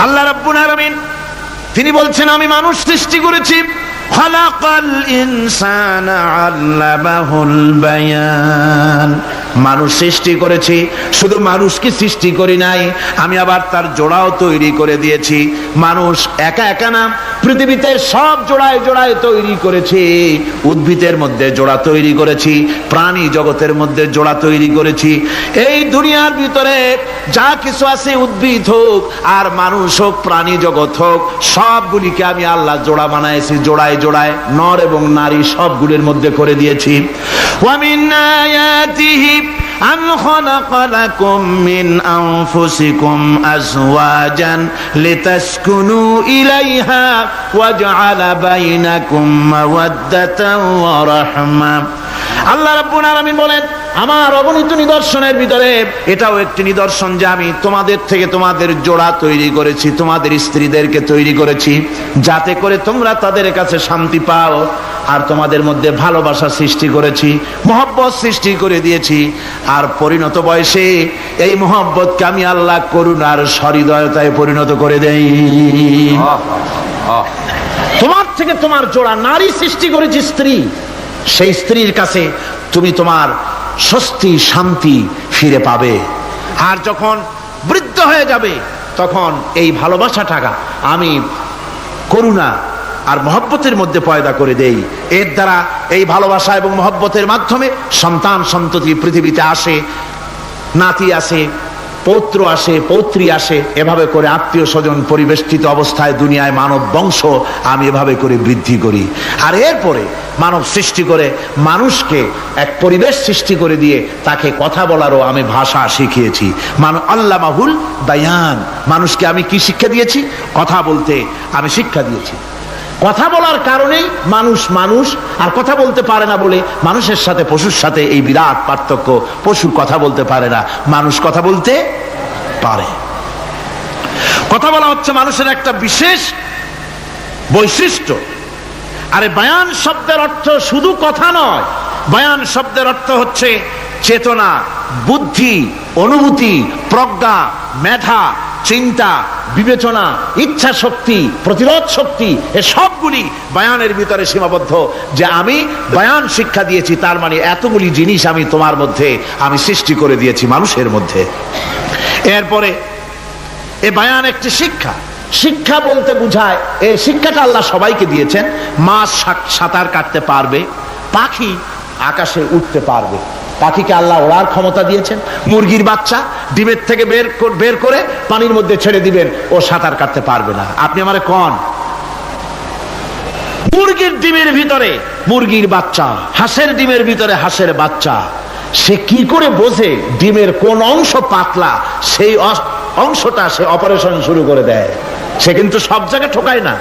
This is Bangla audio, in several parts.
আল্লাহ রাব্বুল আলামিন তিনি বলছেন আমি মানুষ সৃষ্টি করেছি, খালাকাল ইনসানা আল্লামাহুল বায়ান। মানুষ সৃষ্টি করেছি, শুধু মানুষকে সৃষ্টি করি নাই, আমি আবার তার জোড়াও তৈরি করে দিয়েছি। মানুষ একা একা না, পৃথিবীতে সব জোড়ায় জোড়ায় তৈরি করেছি। উদ্ভিদের মধ্যে জোড়া তৈরি করেছি, প্রাণী জগতের মধ্যে জোড়া তৈরি করেছি। এই দুনিয়ার ভিতরে যা কিছু আছে, উদ্ভিদ হোক আর মানুষ হোক, প্রাণী জগৎ হোক, সবগুলিকে আমি আল্লাহ জোড়া বানাইছি, জোড়ায় জোড়ায় নর এবং নারী সবগুলির মধ্যে করে দিয়েছি। ওয়া মিন আয়াতিহি আন খালাকা লাকুম মিন আনফুসিকুম আজওয়াজান লিতাসকুনু ইলাইহা ওয়া জাআলা বাইনাকুম মাওয়াদ্দাতান ওয়া রাহমা। আল্লাহ রাব্বুল আলামিন বলেন আমার অগণিত নিদর্শনের ভিতরে এটাও একটি নিদর্শন যে আমি তোমাদের থেকে তোমাদের জোড়া তৈরি করেছি, তোমাদের স্ত্রীদেরকে তৈরি করেছি, যাতে করে তোমরা তাদের কাছে শান্তি পাও। আর তোমাদের মধ্যে ভালোবাসা সৃষ্টি করেছি, মহব্বত সৃষ্টি করে দিয়েছি। আর পরিণত বয়সে এই মহব্বতকে আমি আল্লাহ করুণার সহৃদয়তায় পরিণত করে দেই। তোমার থেকে তোমার জোড়া নারী সৃষ্টি করেছি, স্ত্রী। সেই স্ত্রীর কাছে তুমি তোমার স্বস্তি শান্তি ফিরে পাবে। আর যখন বৃদ্ধ হয়ে যাবে তখন এই ভালোবাসাটাকে আমি করুণা আর মহব্বতের মধ্যে পয়দা করে দেই। এর দ্বারা এই ভালোবাসা এবং মহব্বতের মাধ্যমে সন্তান সন্ততি পৃথিবীতে আসে, নাতি আসে, পৌত্র আসে, পৌত্রী আসে। এভাবে করে আত্মীয় স্বজন পরিবেষ্টিত অবস্থায় দুনিয়ায় মানব বংশ আমি এভাবে করে বৃদ্ধি করি। আর এরপরে মানব সৃষ্টি করে মানুষকে এক পরিবেশ সৃষ্টি করে দিয়ে তাকে কথা বলারও আমি ভাষা শিখিয়েছি। আল্লামাহুল বায়ান। মানুষকে আমি কি শিক্ষা দিয়েছি? কথা বলতে আমি শিক্ষা দিয়েছি। কথা বলার কারণেই মানুষ মানুষ, আর কথা বলতে পারে না বলে মানুষের সাথে পশুর সাথে এই বিরাট পার্থক্য। পশু কথা বলতে পারে না, মানুষ কথা বলতে পারে। কথা বলা হচ্ছে মানুষের একটা বিশেষ বৈশিষ্ট্য। আরে বায়ান শব্দের অর্থ শুধু কথা নয়, বায়ান শব্দের অর্থ হচ্ছে চেতনা, বুদ্ধি, অনুভূতি, প্রজ্ঞা, মেধা, চিন্তা, বিবেচনা, ইচ্ছা শক্তি, প্রতিরোধ শক্তি, এ সবগুলি বায়ানের ভিতরে সীমাবদ্ধ। যে আমি বায়ান শিক্ষা দিয়েছি, তার মানে এতগুলি জিনিস আমি তোমার মধ্যে আমি সৃষ্টি করে দিয়েছি মানুষের মধ্যে। এরপরে এ বায়ান একটি শিক্ষা। শিক্ষা বলতে বুঝায়, এই শিক্ষাটা আল্লাহ সবাইকে দিয়েছেন। মাছ সাঁতার কাটতে পারবে, পাখি আকাশে উঠতে পারবে, পাখিকে আল্লাহ ওড়ার ক্ষমতা দিয়েছেন। মুরগির বাচ্চা ডিমের থেকে বের করে পানির মধ্যে ছেড়ে দিবেন, ও সাঁতার কাটতে পারবে না। আপনি আমারে কোন মুরগির ডিমের ভিতরে মুরগির বাচ্চা, হাঁসের ডিমের ভিতরে হাঁসের বাচ্চা, সে কি করে বোঝে ডিমের কোন অংশ পাতলা? সেই অংশটা সে অপারেশন শুরু করে দেয়। সে কিন্তু সব জায়গায় ঠোকায় না।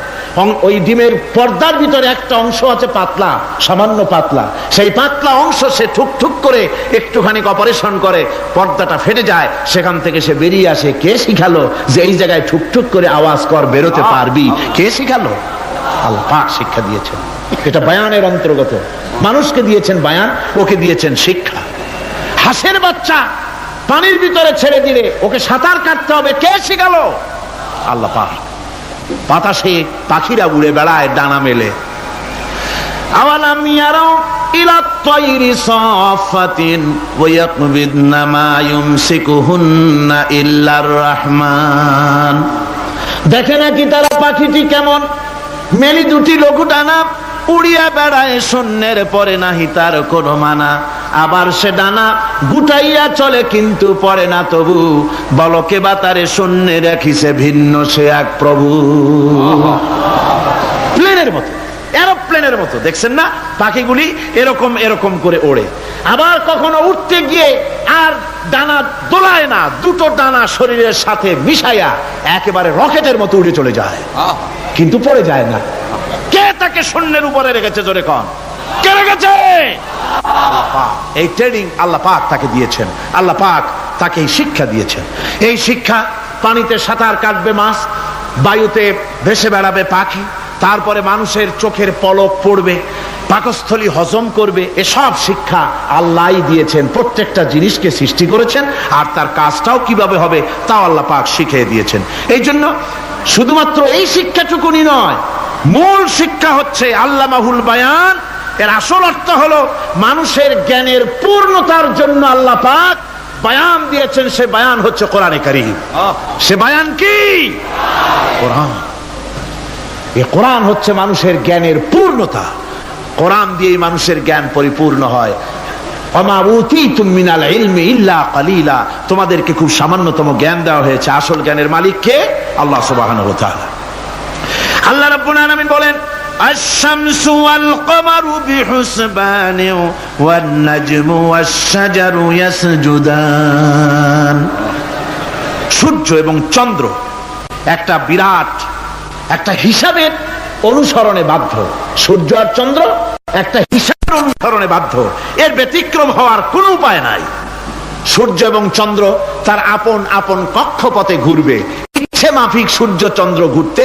ওই ডিমের পর্দার ভিতরে একটা অংশ আছে পাতলা, সামান্য পাতলা, সেই পাতলা অংশ সে ঠুক ঠুক করে একটুখানি অপারেশন করে, পর্দাটা ফেটে যায়, সেখান থেকে সে বেরিয়ে আসে। কে শিখালো যে এই জায়গায় ঠুক ঠুক করে আওয়াজ কর, বেরোতে পারবি? কে শিখালো? আল্লাহ পাক শিক্ষা দিয়েছেন। এটা বায়ানের অন্তর্গত। মানুষকে দিয়েছেন বায়ান, ওকে দিয়েছেন শিক্ষা। হাঁসের বাচ্চা পানির ভিতরে ছেড়ে দিলে ওকে সাঁতার কাটতে হবে, কে শিখালো? আল্লাহ পাক। বাতাসে পাখিরা উড়ে বেড়ায় ডানা মেলে। আওয়ালাম ইয়ারাউ ইলা তায়রি সাফাতিন ওয়া ইয়াকবিদনা মা ইউমসিকুহুন্না ইল্লার রাহমান। দেখে নাকি তারা পাখিটি কেমন? মেলি দুটি লঘু ডানা, উড়িয়া বেড়ায় শূন্যের পরে নাহি তার কোনো মানা। আবার সে ডানা গুটাইয়া চলে কিন্তু পড়ে না তবু, বলকে বা তারে শূন্যে রাখিছে ভিন্ন সে এক প্রভু। প্লেনের মতো, এরোপ্লেনের মতো দেখছেন না পাখিগুলি এরকম এরকম করে ওড়ে। আবার কখনো উঠতে গিয়ে আর ডানা দোলায় না, দুটো ডানা শরীরের সাথে মিশাইয়া একেবারে রকেটের মতো উড়ে চলে যায়, কিন্তু পড়ে যায় না। কে তাকে শূন্যের উপরে রেখেছে? জোরে কন, কে রেখেছে? আল্লাহ পাক। এই ট্রেনিং আল্লাহ পাক তাকে দিয়েছেন। আল্লাহ পাক তাকে এই শিক্ষা দিয়েছেন। এই শিক্ষা, পানিতে সাঁতার কাটবে মাছ, বায়ুতে ভেসে বেড়াবে পাখি, তারপরে মানুষের চোখের পলক পড়বে, পাকস্থলী হজম করবে, এসব শিক্ষা আল্লাহই দিয়েছেন। প্রত্যেকটা জিনিসকে সৃষ্টি করেছেন, আর তার কাজটাও কিভাবে হবে তাও আল্লাহ পাক শিখিয়ে দিয়েছেন। এই জন্য শুধুমাত্র এই শিক্ষাটুকুনি নয়, মূল শিক্ষা হচ্ছে আল্লামাহুল বায়ান। এর আসল অর্থ হলো মানুষের জ্ঞানের পূর্ণতার জন্য আল্লাহ পাক বায়ান দিয়েছেন। সে বায়ান হচ্ছে কোরআনে কারীম। সে বায়ান কি? কোরআন। এই কোরআন হচ্ছে মানুষের জ্ঞানের পূর্ণতা। কোরআন দিয়েই মানুষের জ্ঞান পরিপূর্ণ হয়। ওমা উতীতুম মিনাল ইলমি ইল্লা কালিলা, তোমাদেরকে খুব সামান্যতম জ্ঞান দেওয়া হয়েছে। আসল জ্ঞানের মালিক কে? আল্লাহ সুবহানাহু ওয়া তাআলা। আল্লাহ রাব্বুল আলামিন বলেন, আশ-শামসু ওয়াল কমারু বিহুসবান ওয়ান নাজমু ওয়াশ-শাজারু ইয়াসজুদান। সূর্য এবং চন্দ্র একটা বিরাট একটা হিসাবের অনুসরণে বাধ্য। সূর্য আর চন্দ্র একটা হিসাবের অনুসরণে বাধ্য। এর ব্যতিক্রম হওয়ার কোনো উপায় নাই। সূর্য এবং চন্দ্র তার আপন আপন কক্ষপথে ঘুরবে, ইচ্ছে মাফিক সূর্য চন্দ্র ঘুরতে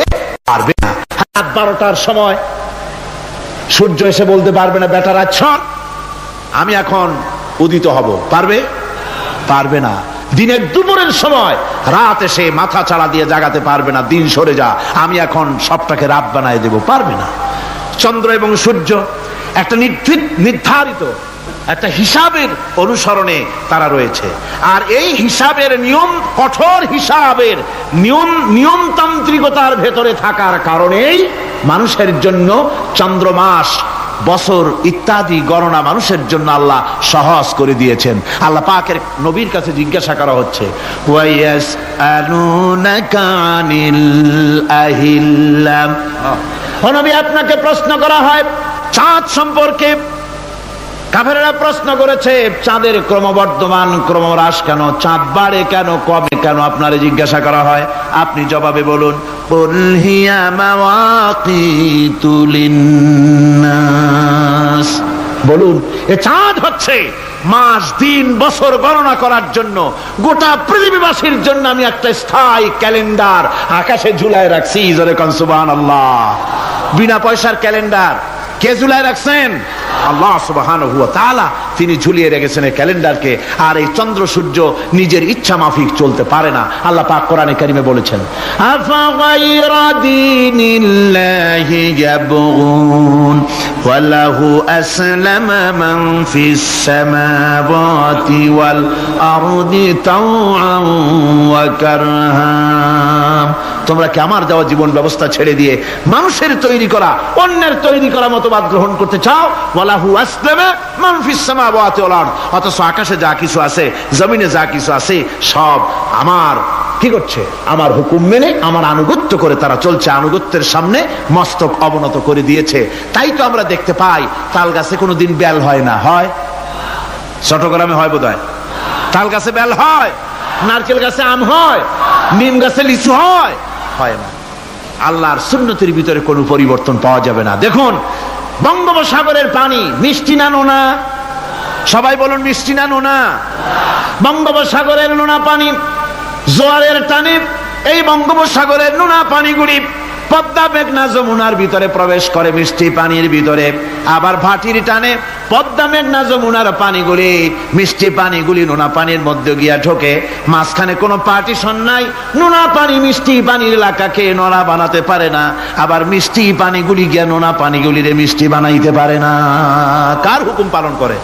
পারবে না। রাত 12টার সময় সূর্য এসে বলতে পারবে না, বেটারা ছন আমি এখন উদিত হব। পারবে? পারবে না। দিনের দুপুরের সময় রাত এসে মাথা চাড়া দিয়ে জাগাতে পারবে না, দিন সরে যা আমি এখন সবটাকে রাত বানায় দেব। পারবে না। চন্দ্র এবং সূর্য একটা নির্ধারিত একটা হিসাবের অনুসরণে তারা রয়েছে। আর এই হিসাবের নিয়ম, কঠোর হিসাবের নিয়মতান্ত্রিকতার ভেতরে থাকার কারণেই মানুষের জন্য চন্দ্র, মাস, বছর ইত্যাদি গণনা মানুষের জন্য আল্লাহ সহজ করে দিয়েছেন। আল্লাহ পাকের নবীর কাছে জিজ্ঞাসা করা হচ্ছে, ওয়ায়াসআলুনাকা আনিল আহিল্লাম। ও নবী, আপনাকে প্রশ্ন করা হয় চাঁদ সম্পর্কে। কাফেররা প্রশ্ন করেছে চাঁদের ক্রমবর্ধমান ক্রমহ্রাস কেন, চাঁদ বাড়ে কেন, কমে কেন, আপনারে জিজ্ঞাসা করা হয়। আপনি জবাবে বলুন, কুল হিয়া মাওয়াকিতু লিন্নাস। বলুন, এ চাঁদ হচ্ছে মাস, দিন, বছর গণনা করার জন্য, গোটা পৃথিবীবাসীর জন্য আমি একটা স্থায়ী ক্যালেন্ডার আকাশে ঝুলায় রাখছি। জোরে কোন সুবহানাল্লাহ। বিনা পয়সার ক্যালেন্ডার কে ঝুলায় রাখছেন? আল্লাহ সুবহানাহু ওয়া তাআলা। তিনি ঝুলিয়ে রেখেছেন এই ক্যালেন্ডারকে। আর এই চন্দ্র সূর্য নিজের ইচ্ছা মাফিক চলতে পারে না। আল্লাহ পাক কোরআনে কারিমে বলেছেন, আফা গায়রা দীনিল্লাহি ইয়াবগুন ওয়া লাহু আসলামা মান ফিস সামাওয়াতি ওয়াল আরদি তাওআন ওয়া কারহা। তোমরা কি আমার দেওয়া জীবন ব্যবস্থা ছেড়ে দিয়ে মানুষের তৈরি করা, অন্যের তৈরি করা মতবাদ গ্রহণ করতে চাও? ওয়ালাহু আসলামা মান ফিস সামাওয়াতি ওয়াল আরদ। অথচ আকাশে যা কিছু আছে, জমিনে যা কিছু আছে, সব আমার কি করছে? আমার হুকুম মেনে, আমার আনুগত্য করে তারা চলছে। আনুগত্যের সামনে মস্তক অবনত করে দিয়েছে। তাই তো আমরা দেখতে পাই তাল গাছে কোনোদিন বেল হয় না। হয়? চট্টগ্রামে হয় বোধহয়। তাল গাছে বেল হয়, নারকেল গাছে আম হয়, নিম গাছে লিচু হয়? হয় না। আল্লাহর সুন্নতের ভিতরে কোনো পরিবর্তন পাওয়া যাবে না। দেখুন, বঙ্গোপসাগরের পানি মিষ্টি না নোনা? সবাই বলুন, মিষ্টি না নোনা? বঙ্গোপসাগরের নোনা পানি জোয়ারের টানে এই বঙ্গোপসাগরের নোনা পানিগুলি পদ্মা, মেঘনা, যমুনার ভিতরে প্রবেশ করে মিষ্টি পানির ভিতরে। আবার ভাটির টানে পদ্মা, মেঘনা, যমুনার পানিগুলি, মিষ্টি পানিগুলি নোনা পানির মধ্যে গিয়া ঢোকে। মাঝখানে কোনো পার্টিশন নাই। নোনা পানি মিষ্টি পানির এলাকাকে নোনা বানাতে পারে না, আবার মিষ্টি পানিগুলি গিয়া নোনা পানিগুলিরে মিষ্টি বানাইতে পারে না। কার হুকুম পালন করে?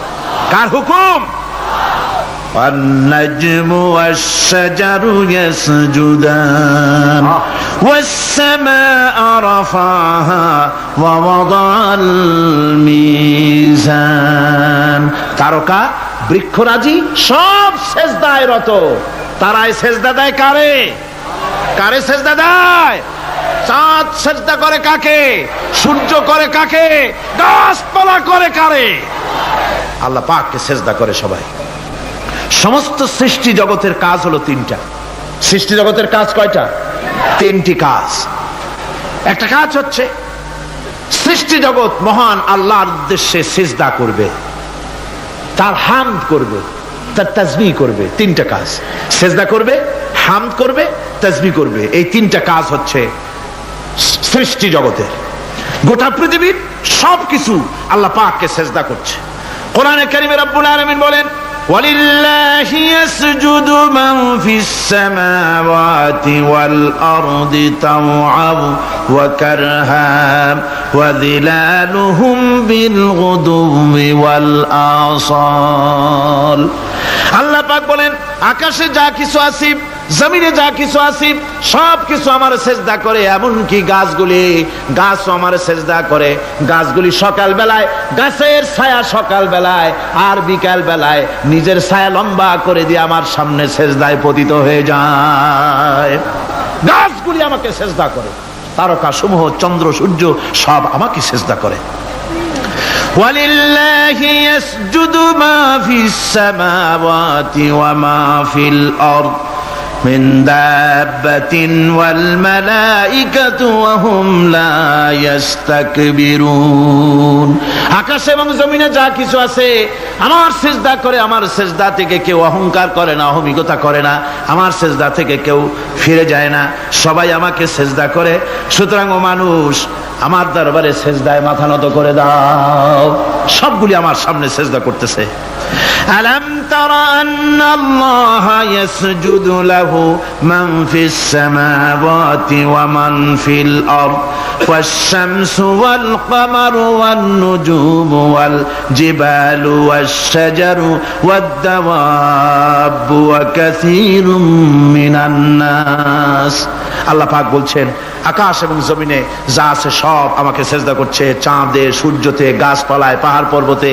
কার হুকুম? والنجم والشجر يسجدان والسماء رفعها ووضع الميزان। তারকা, বৃক্ষরাজি সব সেজদায় রত। তারাই সেজদা দেয় কারে? কারে সেজদা দেয়? চাঁদ সেজদা করে কাকে? সূর্য করে কাকে? গাছপালা করে কারে? আল্লাহ পাককে সেজদা করে সবাই। সমস্ত সৃষ্টি জগতের কাজ হলো তিনটা। সৃষ্টি জগতের কাজ কয়টা? তিনটি কাজ। একটা কাজ হচ্ছে সৃষ্টি জগৎ মহান আল্লাহর উদ্দেশ্যে সিজদা করবে, তার হামদ করবে, তার তাসবিহ করবে। তিনটা কাজ। সিজদা করবে, হামদ করবে, তাসবিহ করবে। এই তিনটা কাজ হচ্ছে সৃষ্টি জগতের। গোটা পৃথিবীর সবকিছু আল্লাহ পাককে সিজদা করছে। কোরআনে কারীমে রব্বুল আলামিন বলেন, ওয়ালিল্লাহি ইয়াসজুদু মান ফিস সামাওয়াতি ওয়াল আরদি তাওআন ওয়া কারহা ওয়া যিলালুহুম বিল গুদুবি ওয়াল আসাল। আল্লাহ পাক বলেন, আকাশে যা কিছু আছে, জমিনে যা কিছু আছে, সব কিছু আমার সেজদা করে। এমনকি গাছও আমার সেজদা করে। গাছগুলি সকাল বেলায় গাছের ছায়া সকাল বেলায় আর বিকাল বেলায় নিজের ছায়া লম্বা করে দিয়ে আমার সামনে সেজদায় পতিত হয়ে যায়। গাছগুলি আমাকে সেজদা করে, তারকা সমূহ, চন্দ্র সূর্য সব আমাকে সেজদা করে। ওয়ালিল্লাহি ইয়াসজুদু মা ফিস সামাওয়াতি ওয়া মা ফিল আরদ মিন দাব্বাতিন ওয়াল মালাইকাতু ওয়া হুম লা ইস্তাকবিরুন। আকাশ এবং জমিনে যা কিছু আছে আমার সিজদা করে। আমার সিজদা থেকে কেউ অহংকার করে না, অহমিকতা করে না। আমার সিজদা থেকে কেউ ফিরে যায় না, সবাই আমাকে সিজদা করে। সুতরাং ও মানুষ, আমার দরবারে সিজদায় মাথা নত করে দাও। সবগুলি আমার সামনে সিজদা করতেছে। আলাম তারা আন্নাল্লাহা ইয়াসজুদু লাহু মান ফিস সামাওয়াতি ওয়া মান ফিল আরদ ওয়াশ শামসু ওয়াল কামারু ওয়ান নুজুমু ওয়াল জিবালু ওয়াশ শাজারু ওয়াদ দাওয়াবু ওয়া কাসীরুম মিনান নাস। আল্লাহ পাক বলছেন, আকাশ এবং জমিনে যা আছে সব আমাকে সেজদা করছে। চাঁদে, সূর্যতে, গাছপালায়, পাহাড় পর্বতে,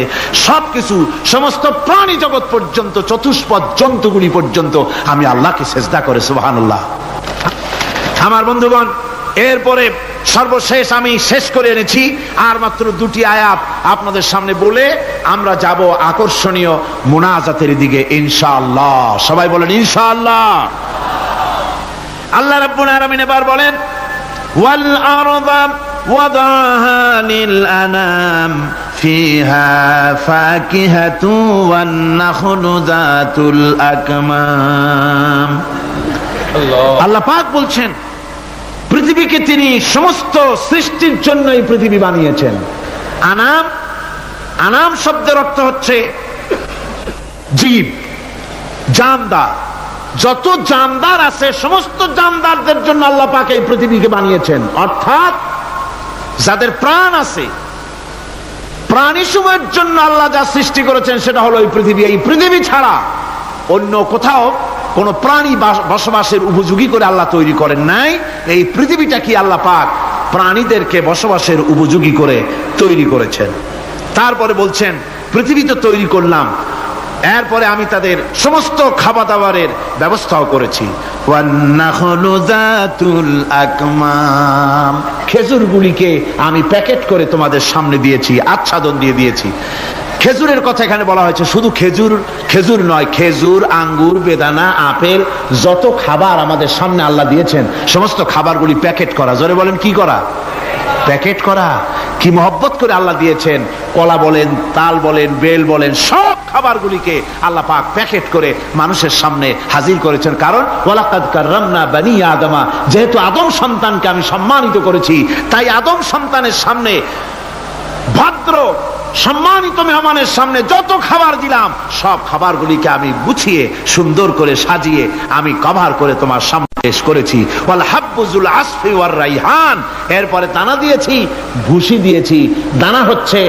সবকিছু, সমস্ত প্রাণী জগৎ পর্যন্ত, চতুষ্পদ জন্তুগুলি পর্যন্ত আমি আল্লাহকে সেজদা করে। সুবহানাল্লাহ। আমার বন্ধুগণ, এরপরে সর্বশেষ আমি শেষ করে এনেছি আর মাত্র দুটি আয়াত আপনাদের সামনে বলে আমরা যাব আকর্ষণীয় মুনাজাতের দিকে ইনশাআল্লাহ। সবাই বলেন ইনশাআল্লাহ। আল্লাহ রাব্বুল আলামিন এবার বলেন, ওয়াল আরদা ওয়াদাহা লিল আনাম ফিহা ফাকিহাতু ওয়ান নাখলু যাতুল আকমাম। আল্লাহ পাক বলছেন, পৃথিবীকে তিনি সমস্ত সৃষ্টির জন্য এই পৃথিবী বানিয়েছেন। আনাম, আনাম শব্দের অর্থ হচ্ছে জীব, জানদার। যত জানদার আছে সমস্ত জানদারদের জন্য আল্লাহ পাক এই পৃথিবীকে বানিয়েছেন। অর্থাৎ যাদের প্রাণ আছে, প্রাণী সময়ের জন্য আল্লাহ যা সৃষ্টি করেছেন সেটা হলো এই পৃথিবী। এই পৃথিবী ছাড়া অন্য কোথাও কোন প্রাণী বসবাসের উপযোগী করে আল্লাহ তৈরি করেন নাই। এই পৃথিবীটা কি আল্লাহ পাক প্রাণীদেরকে বসবাসের উপযোগী করে তৈরি করেছেন। তারপরে বলছেন, পৃথিবী তো তৈরি করলাম, এরপরে আমি তাদের সমস্ত খাবার দাবারের ব্যবস্থাও করেছি। খেজুরগুলিকে আমি প্যাকেট করে তোমাদের সামনে দিয়েছি, আচ্ছাদন দিয়ে দিয়েছি। খেজুরের কথা এখানে বলা হয়েছে, শুধু খেজুর নয়, খেজুর, আঙ্গুর, বেদানা, আপেল, যত খাবার আমাদের সামনে আল্লাহ দিয়েছেন সমস্ত খাবারগুলি প্যাকেট করা। জোরে বলেন, কি করা? প্যাকেট করা। কি মহব্বত করে আল্লাহ দিয়েছেন। কলা বলেন, তাল বলেন, বেল বলেন, সব খাবারগুলিকে আল্লাহ পাক প্যাকেট করে মানুষের সামনে হাজির করেছেন। কারণ ওয়ালাকাদ কাররামনা বানি আদমা, যেহেতু আদম সন্তানকে আমি সম্মানিত করেছি, তাই আদম সন্তানের সামনে, ভদ্র সম্মানিত মেহমানের সামনে যত খাবার দিলাম সব খাবারগুলিকে আমি গুছিয়ে সুন্দর করে সাজিয়ে আমি কভার করে তোমার সামনে পেশ করেছি। ওয়াল হাব্বুজুল আসফি ওয়ার রাইহান, এরপরে দানা দিয়েছি, ভুসি দিয়েছি। দানা হচ্ছে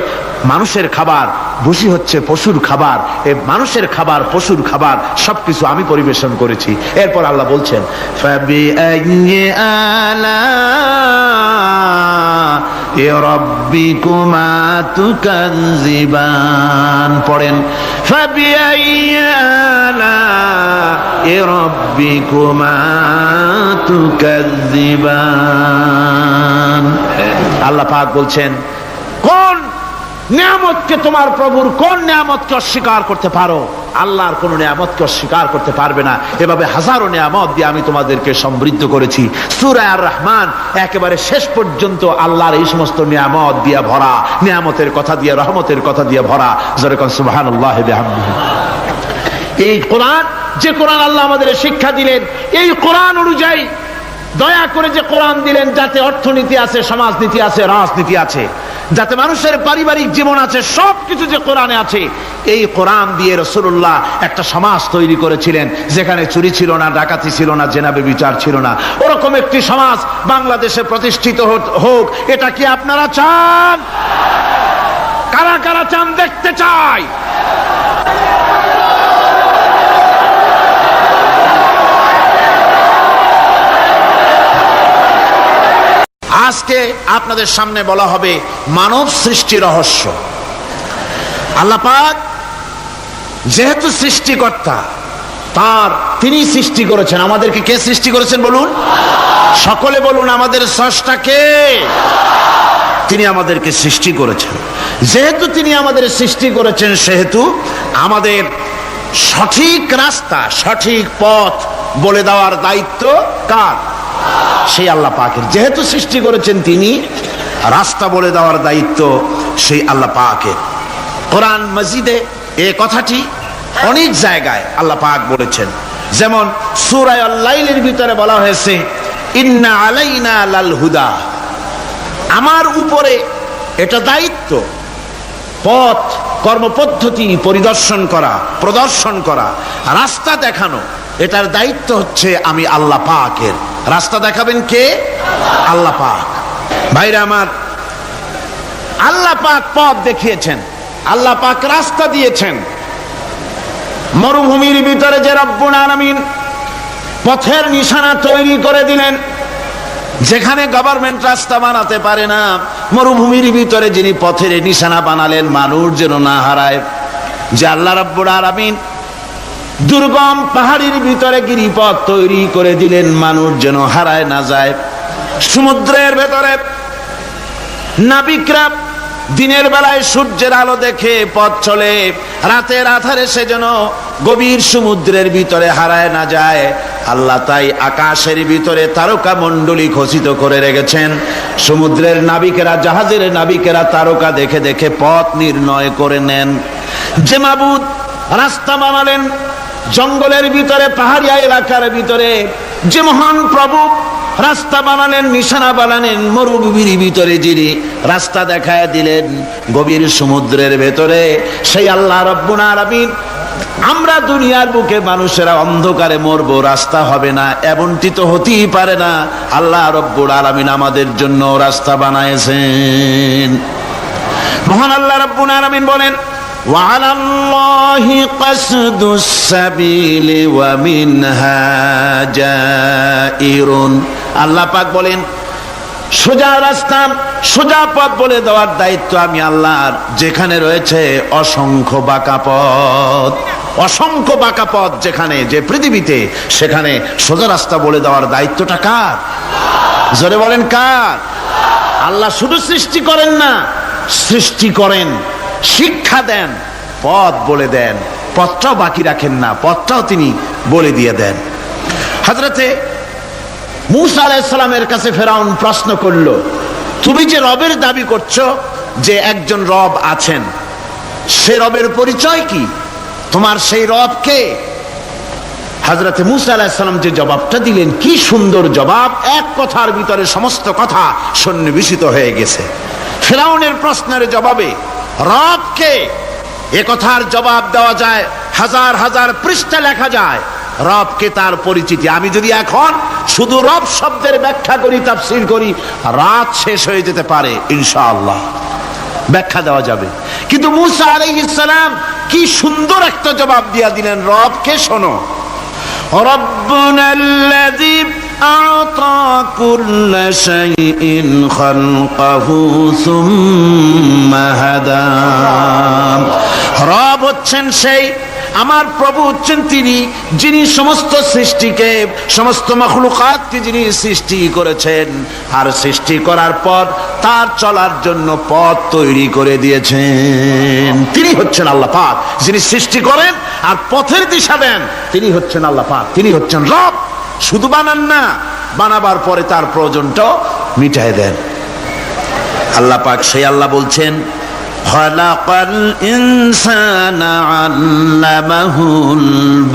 মানুষের খাবার, ভুসি হচ্ছে পশুর খাবার। এই মানুষের খাবার, পশুর খাবার সবকিছু আমি পরিবেশন করেছি। এরপর আল্লাহ বলছেন, ফাবিআইয়ি আলা'i রাব্বিকুমা তুকাযযিবান। পড়েন, ফাবিআইয়ি আলা'i রাব্বিকুমা তুকাযযিবান। আল্লাহ পাক বলছেন, কোন নিয়ামতকে, তোমার প্রভুর কোন নিয়ামতকে অস্বীকার করতে পারো? আল্লাহর কোন নিয়ামতকে অস্বীকার করতে পারবে না। এভাবে হাজারো নিয়ামত দিয়ে আমি তোমাদেরকে সমৃদ্ধ করেছি। সূরা আর রহমান একেবারে শেষ পর্যন্ত আল্লাহর এই সমস্ত নিয়ামত দিয়ে ভরা, নিয়ামতের কথা দিয়ে, রহমতের কথা দিয়ে ভরা। জোরে কোন সুবহানাল্লাহি বিহামদিহি। এই কোরআন, যে কোরআন আল্লাহ আমাদের শিক্ষা দিলেন, এই কোরআন অনুযায়ী দয়া করে যে কোরআন দিলেন, যাতে অর্থনীতি আছে, সমাজনীতি আছে, রাজনীতি আছে, যাতে মানুষের পারিবারিক জীবন আছে, সবকিছু যে কোরআনে আছে। এই কোরআন দিয়ে রাসূলুল্লাহ একটা সমাজ তৈরি করেছিলেন যেখানে চুরি ছিল না, ডাকাতি ছিল না, জেনা ব্যভিচার ছিল না। ওরকম একটি সমাজ বাংলাদেশে প্রতিষ্ঠিত হোক, এটা কি আপনারা চান? কারা কারা চান? দেখতে চাই। আজকে আপনাদের সামনে বলা হবে মানব সৃষ্টি রহস্য। আল্লাহ পাক যেহেতু সৃষ্টিকর্তা, তিনি সৃষ্টি করেছেন। আমাদেরকে কে সৃষ্টি করেছেন বলুন? সকলে বলুন, আমাদের স্রষ্টা কে? তিনি আমাদেরকে সৃষ্টি করেছেন। যেহেতু তিনি আমাদের সৃষ্টি করেছেন, সেহেতু আমাদের সঠিক রাস্তা, সঠিক পথ বলে দেওয়ার দায়িত্ব কার? সেই আল্লাহ পাকের। যেহেতু সৃষ্টি করেছেন তিনি, রাস্তা বলে দেওয়ার দায়িত্ব সেই আল্লাহ পাকের। কোরআন মাজিদে এই কথাটি অনেক জায়গায় আল্লাহ পাক বলেছেন। যেমন সূরা আল-লাইলের ভিতরে বলা হয়েছে, ইন্না আলাইনা লাল হুদা, আমার উপরে এটা দায়িত্ব, পথ কর্মপদ্ধতি পরিদর্শন করা, প্রদর্শন করা, রাস্তা দেখানো, এটার দায়িত্ব হচ্ছে আমি আল্লাহ পাকের। রাস্তা দেখাবেন কে? আল্লাহ পাক। ভাইরা আমার, আল্লাহ পাক পথ দেখিয়েছেন, আল্লাহ পাক রাস্তা দিয়েছেন। মরুভূমির ভিতরে যে রব্বুল আলামিন পথের নিশানা তৈরি করে দিলেন, যেখানে গভর্নমেন্ট রাস্তা বানাতে পারে না, মরুভূমির ভিতরে যিনি পথের নিশানা বানালেন মানুষ যেন না হারায়, যে আল্লাহ রাব্বুল আলামিন দুর্গম পাহাড়ির ভিতরে গিরিপথ তৈরি করে দিলেন মানুষ যেন হারায় না যায়। সমুদ্রের ভেতরে নাবিকরা দিনের বেলায় সূর্যের আলো দেখে পথ চলে, রাতের আধারে সে যেন গভীর সমুদ্রের ভিতরে হারায় না যায়। আল্লাহ তাই আকাশের ভিতরে তারকা মণ্ডলী খচিত করে রেখেছেন। সমুদ্রের নাবিকেরা, জাহাজের নাবিকেরা তারকা দেখে দেখে পথ নির্ণয় করে নেন। যে মাবুদ রাস্তা বানালেন জঙ্গলের ভিতরে, পাহাড়িয়া এলাকার ভিতরে, যে মহান প্রভু রাস্তা বানালেন, নিশানা বানালেন মরুভূমির ভিতরে, যিনি রাস্তা দেখায় দিলেন গভীর সমুদ্রের ভেতরে, সেই আল্লাহ রাব্বুল আলামিন। আমরা দুনিয়ার বুকে মানুষেরা অন্ধকারে মরবো, রাস্তা হবে না, এমনটি তো হতেই পারে না। আল্লাহ রাব্বুল আলামিন আমাদের জন্য রাস্তা বানাইছেন। মহান আল্লাহ রাব্বুল আলামিন বলেন, وعلى الله قصد السبيل ومنها جائر। আল্লাহ পাক বলেন, সোজা রাস্তা, সোজা পথ বলে দেওয়ার দায়িত্ব আমি আল্লাহর। যেখানে রয়েছে অসংখ্য বাঁকা পথ, অসংখ্য বাঁকা পথ যেখানে, যে পৃথিবীতে, সেখানে সোজা রাস্তা বলে দেওয়ার দায়িত্বটা কার? জোরে বলেন কার? আল্লাহ শুধু সৃষ্টি করেন না, সৃষ্টি করেন, শিক্ষা দেন, পথ বলে দেন, পথটাও বাকি রাখেন না, পথটাও তিনি বলে দিয়ে দেন। হযরতে মূসা আলাইহিস সালামের কাছে ফেরাউন প্রশ্ন করল, তুমি যে রবের দাবি করছো, যে একজন রব আছেন, সে রবের পরিচয় কি? তোমার সেই রব কে? হযরতে মূসা আলাইহিস সালাম যে জবাবটা দিলেন, কি সুন্দর জবাব! এক কথার ভিতরে সমস্ত কথা সন্নিবেশিত হয়ে গেছে। ফেরাউনের প্রশ্নের জবাবে রব কে, এ কথার জবাব দেওয়া যায়, হাজার হাজার পৃষ্ঠা লেখা যায়। রবকে, তার পরিচিতি। আমি যদি এখন শুধু রব শব্দের ব্যাখ্যা করি, তাফসীর করি, রাত শেষ হয়ে যেতে পারে, ইনশাআল্লাহ ব্যাখ্যা দেওয়া যাবে। কিন্তু মূসা আলাইহিস সালাম কি সুন্দর একটা জবাব দিয়া দিলেন। রবকে শোনো, রব্বুনাল্লাযী আ'তা কুল্লা শাইইন খালকাহু সুম্মা হাদা। রব হচ্ছেন সেই, আমার প্রভু হচ্ছেন তিনি, যিনি সমস্ত সৃষ্টিকে, সমস্ত মাখলুকাতকে যিনি সৃষ্টি করেছেন, আর সৃষ্টি করার পর তার চলার জন্য পথ তৈরি করে দিয়েছেন। তিনি হচ্ছেন আল্লাহ পাক, যিনি সৃষ্টি করেন আর পথের দিশা দেন। তিনি হচ্ছেন আল্লাহ পাক, তিনি হচ্ছেন রব। শুধু বানান না, বানাবার পরে তার প্রয়োজনটাও মিটায় দেন। আল্লাহ পাক সেই আল্লাহ বলছেন, খালাকাল ইনসানা আল্লামাহুল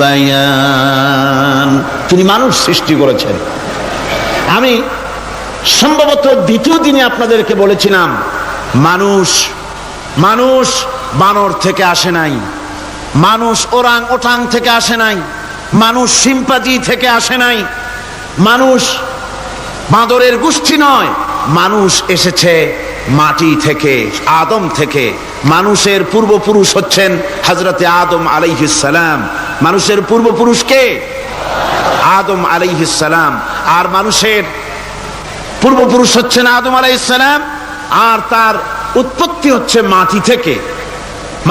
বায়ান। তিনি মানুষ সৃষ্টি করেছেন। আমি সম্ভবত দ্বিতীয় দিনে আপনাদেরকে বলেছিলাম, মানুষ বানর থেকে আসে নাই, মানুষ ওরাং ওটাং থেকে আসে নাই, মানুষ শিম্পাজি থেকে আসে নাই, মানুষ বাঁদরের গোষ্ঠী নয়, মানুষ এসেছে মাটি থেকে, আদম থেকে। মানুষের পূর্বপুরুষ হচ্ছেন হযরতে আদম আলাইহিস সালাম। মানুষের পূর্বপুরুষ কে? আদম আলাইহিস সালাম। আর মানুষের পূর্বপুরুষ হচ্ছেন আদম আলাইহিস সালাম, আর তার উৎপত্তি হচ্ছে মাটি থেকে।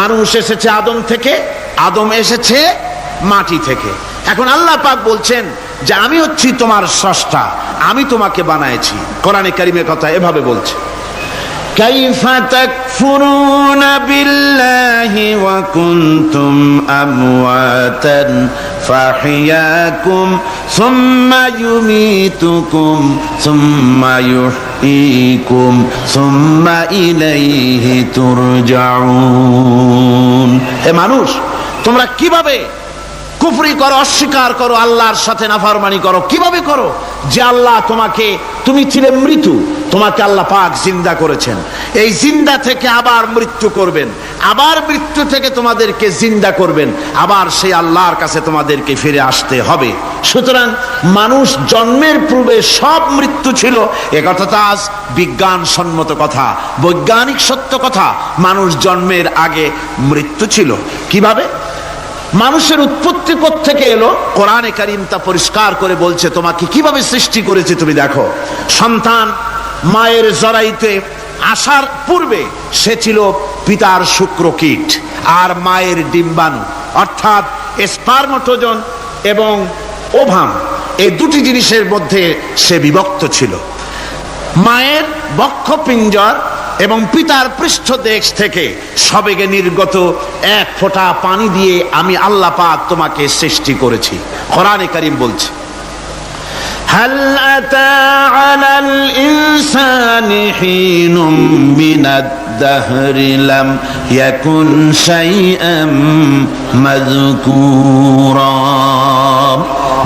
মানুষ এসেছে আদম থেকে, আদম এসেছে মাটি থেকে। এখন আল্লাহ পাক বলছেন যে আমি হচ্ছি তোমার স্রষ্টা, আমি তোমাকে বানাইছি। কোরআনে কারীমের কথা এভাবে বলছে, কাইফা তাকফুরুনা বিল্লাহি ওয়া কুনতুম আমওয়াতান ফাহিয়াকুম সুম্মা ইউমীতুকুম সুম্মা ইউহয়ীকুম সুম্মা ইলাইহি তুরজাউন। হে মানুষ, তোমরা কিভাবে কুফরি করো, অস্বীকার করো, আল্লাহর সাথে নাফরমানি করো? কিভাবে করো? যে আল্লাহ তুমি ছিলে মৃত্যু, তোমাকে আল্লাহ পাক জিন্দা করেছেন, এই জিন্দা থেকে আবার মৃত্যু করবেন, আবার মৃত্যু থেকে তোমাদেরকে জিন্দা করবেন, আবার সেই আল্লাহর কাছে তোমাদেরকে ফিরে আসতে হবে। সুতরাং মানুষ জন্মের পূর্বে সব মৃত্যু ছিল, এ কথা তো আজ বিজ্ঞান সম্মত কথা, বৈজ্ঞানিক সত্য কথা। মানুষ জন্মের আগে মৃত্যু ছিল। কিভাবে? মানুষের উৎপত্তি থেকে এলো, কোরআনে কারীম তা পরিষ্কার করে বলছে। তোমাকে কিভাবে সৃষ্টি করেছে তুমি দেখো। সন্তান মায়ের জরায়ুতে আসার পূর্বে সে ছিল পিতার শুক্রকীট আর মায়ের ডিম্বাণু, অর্থাৎ স্পার্মটোজন এবং ওভাম, এই দুটি জিনিসের মধ্যে সে বিভক্ত ছিল। মায়ের বক্ষপিঞ্জর এবং পিতার পৃষ্ঠদেশ থেকে সবেগে নির্গত এক ফোঁটা পানি দিয়ে আমি আল্লাহ পাক তোমাকে সৃষ্টি করেছি। কোরআনে কারীম বলছে, হাল আতা আলাল ইনসানি হিনুম মিনাদ দাহরি লাম ইয়াকুন শাইআম মাযকুরা।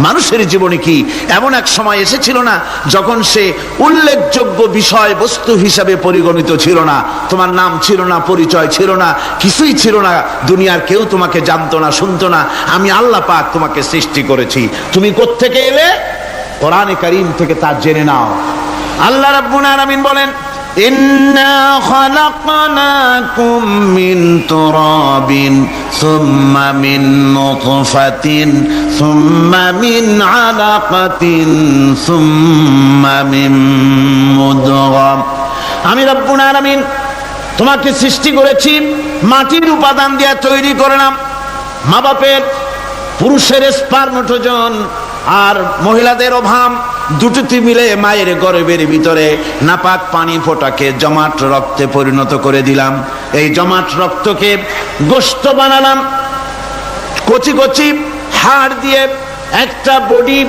মানুষের জীবনে কি এমন এক সময় এসেছিল না যখন সে উল্লেখযোগ্য বিষয় বস্তু হিসাবে পরিগণিত ছিল না? তোমার নাম ছিল না, পরিচয় ছিল না, কিছুই ছিল না, দুনিয়ার কেউ তোমাকে জানতো না, শুনতো না। আমি আল্লাহ পাক তোমাকে সৃষ্টি করেছি। তুমি কোত্থেকে এলে? কোরআনে কারীম থেকে তা জেনে নাও। আল্লাহ রাব্বুল আলামিন বলেন, ইন্না খালাকনাকুম মিন তুরাবিন সুম্মা মিন নুতফাতিন সুম্মা মিন আলাকাতিন সুম্মা মিন মুদগাম। আমি রব্বুল আলামিন তোমাকে সৃষ্টি করেছি, মাটির উপাদান দিয়ে তৈরি করলাম। মা বাপের, পুরুষের স্পার্মটোজন আর মহিলাদের ওভাম দুটি মিলে মায়ের গর্ভের ভিতরে নাপাক পানি ফোঁটাকে জমাট রক্তে পরিণত করে দিলাম। এই জমাট রক্তকে গোশত বানালাম, কচি কচি হাড় দিয়ে একটা বডি,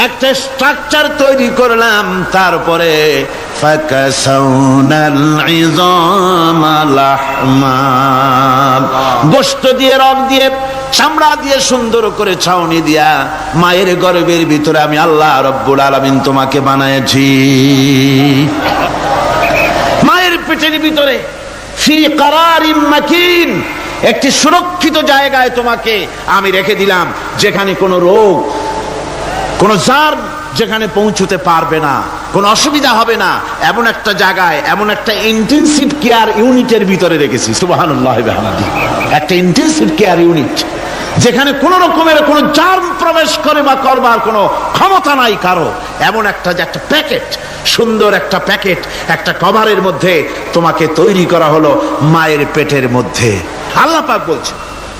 একটা স্ট্রাকচার তৈরি করলাম। তারপরে ফাকাসাউনাল ইযামা লাহমা, গোশত দিয়ে, রক দিয়ে, চামড়া দিয়ে সুন্দর করে ছাউনি দিয়া মায়ের গর্ভের ভিতরে আমি আল্লাহ রব্বুল আলামিন তোমাকে বানাইছি। মায়ের পেটের ভিতরে ফি কারারিম মাকিন, একটি সুরক্ষিত জায়গায় তোমাকে আমি রেখে দিলাম, যেখানে কোনো রোগ, কোনো জার্ম যেখানে পৌঁছতে পারবে না, কোনো অসুবিধা হবে না। এমন একটা জায়গায়, এমন একটা ইন্টেনসিভ কেয়ার ইউনিটের ভিতরে রেখেছি। সুবহানাল্লাহ বিহামদিহি। একটা ইন্টেনসিভ কেয়ার ইউনিট, যেখানে কোনো রকমের কোনো জার্ম প্রবেশ করে বা করবার কোনো ক্ষমতা নাই কারো। এমন একটা যে একটা প্যাকেট, সুন্দর একটা প্যাকেট, একটা কভারের মধ্যে তোমাকে তৈরি করা হলো মায়ের পেটের মধ্যে। আল্লাহ পাক বলছে,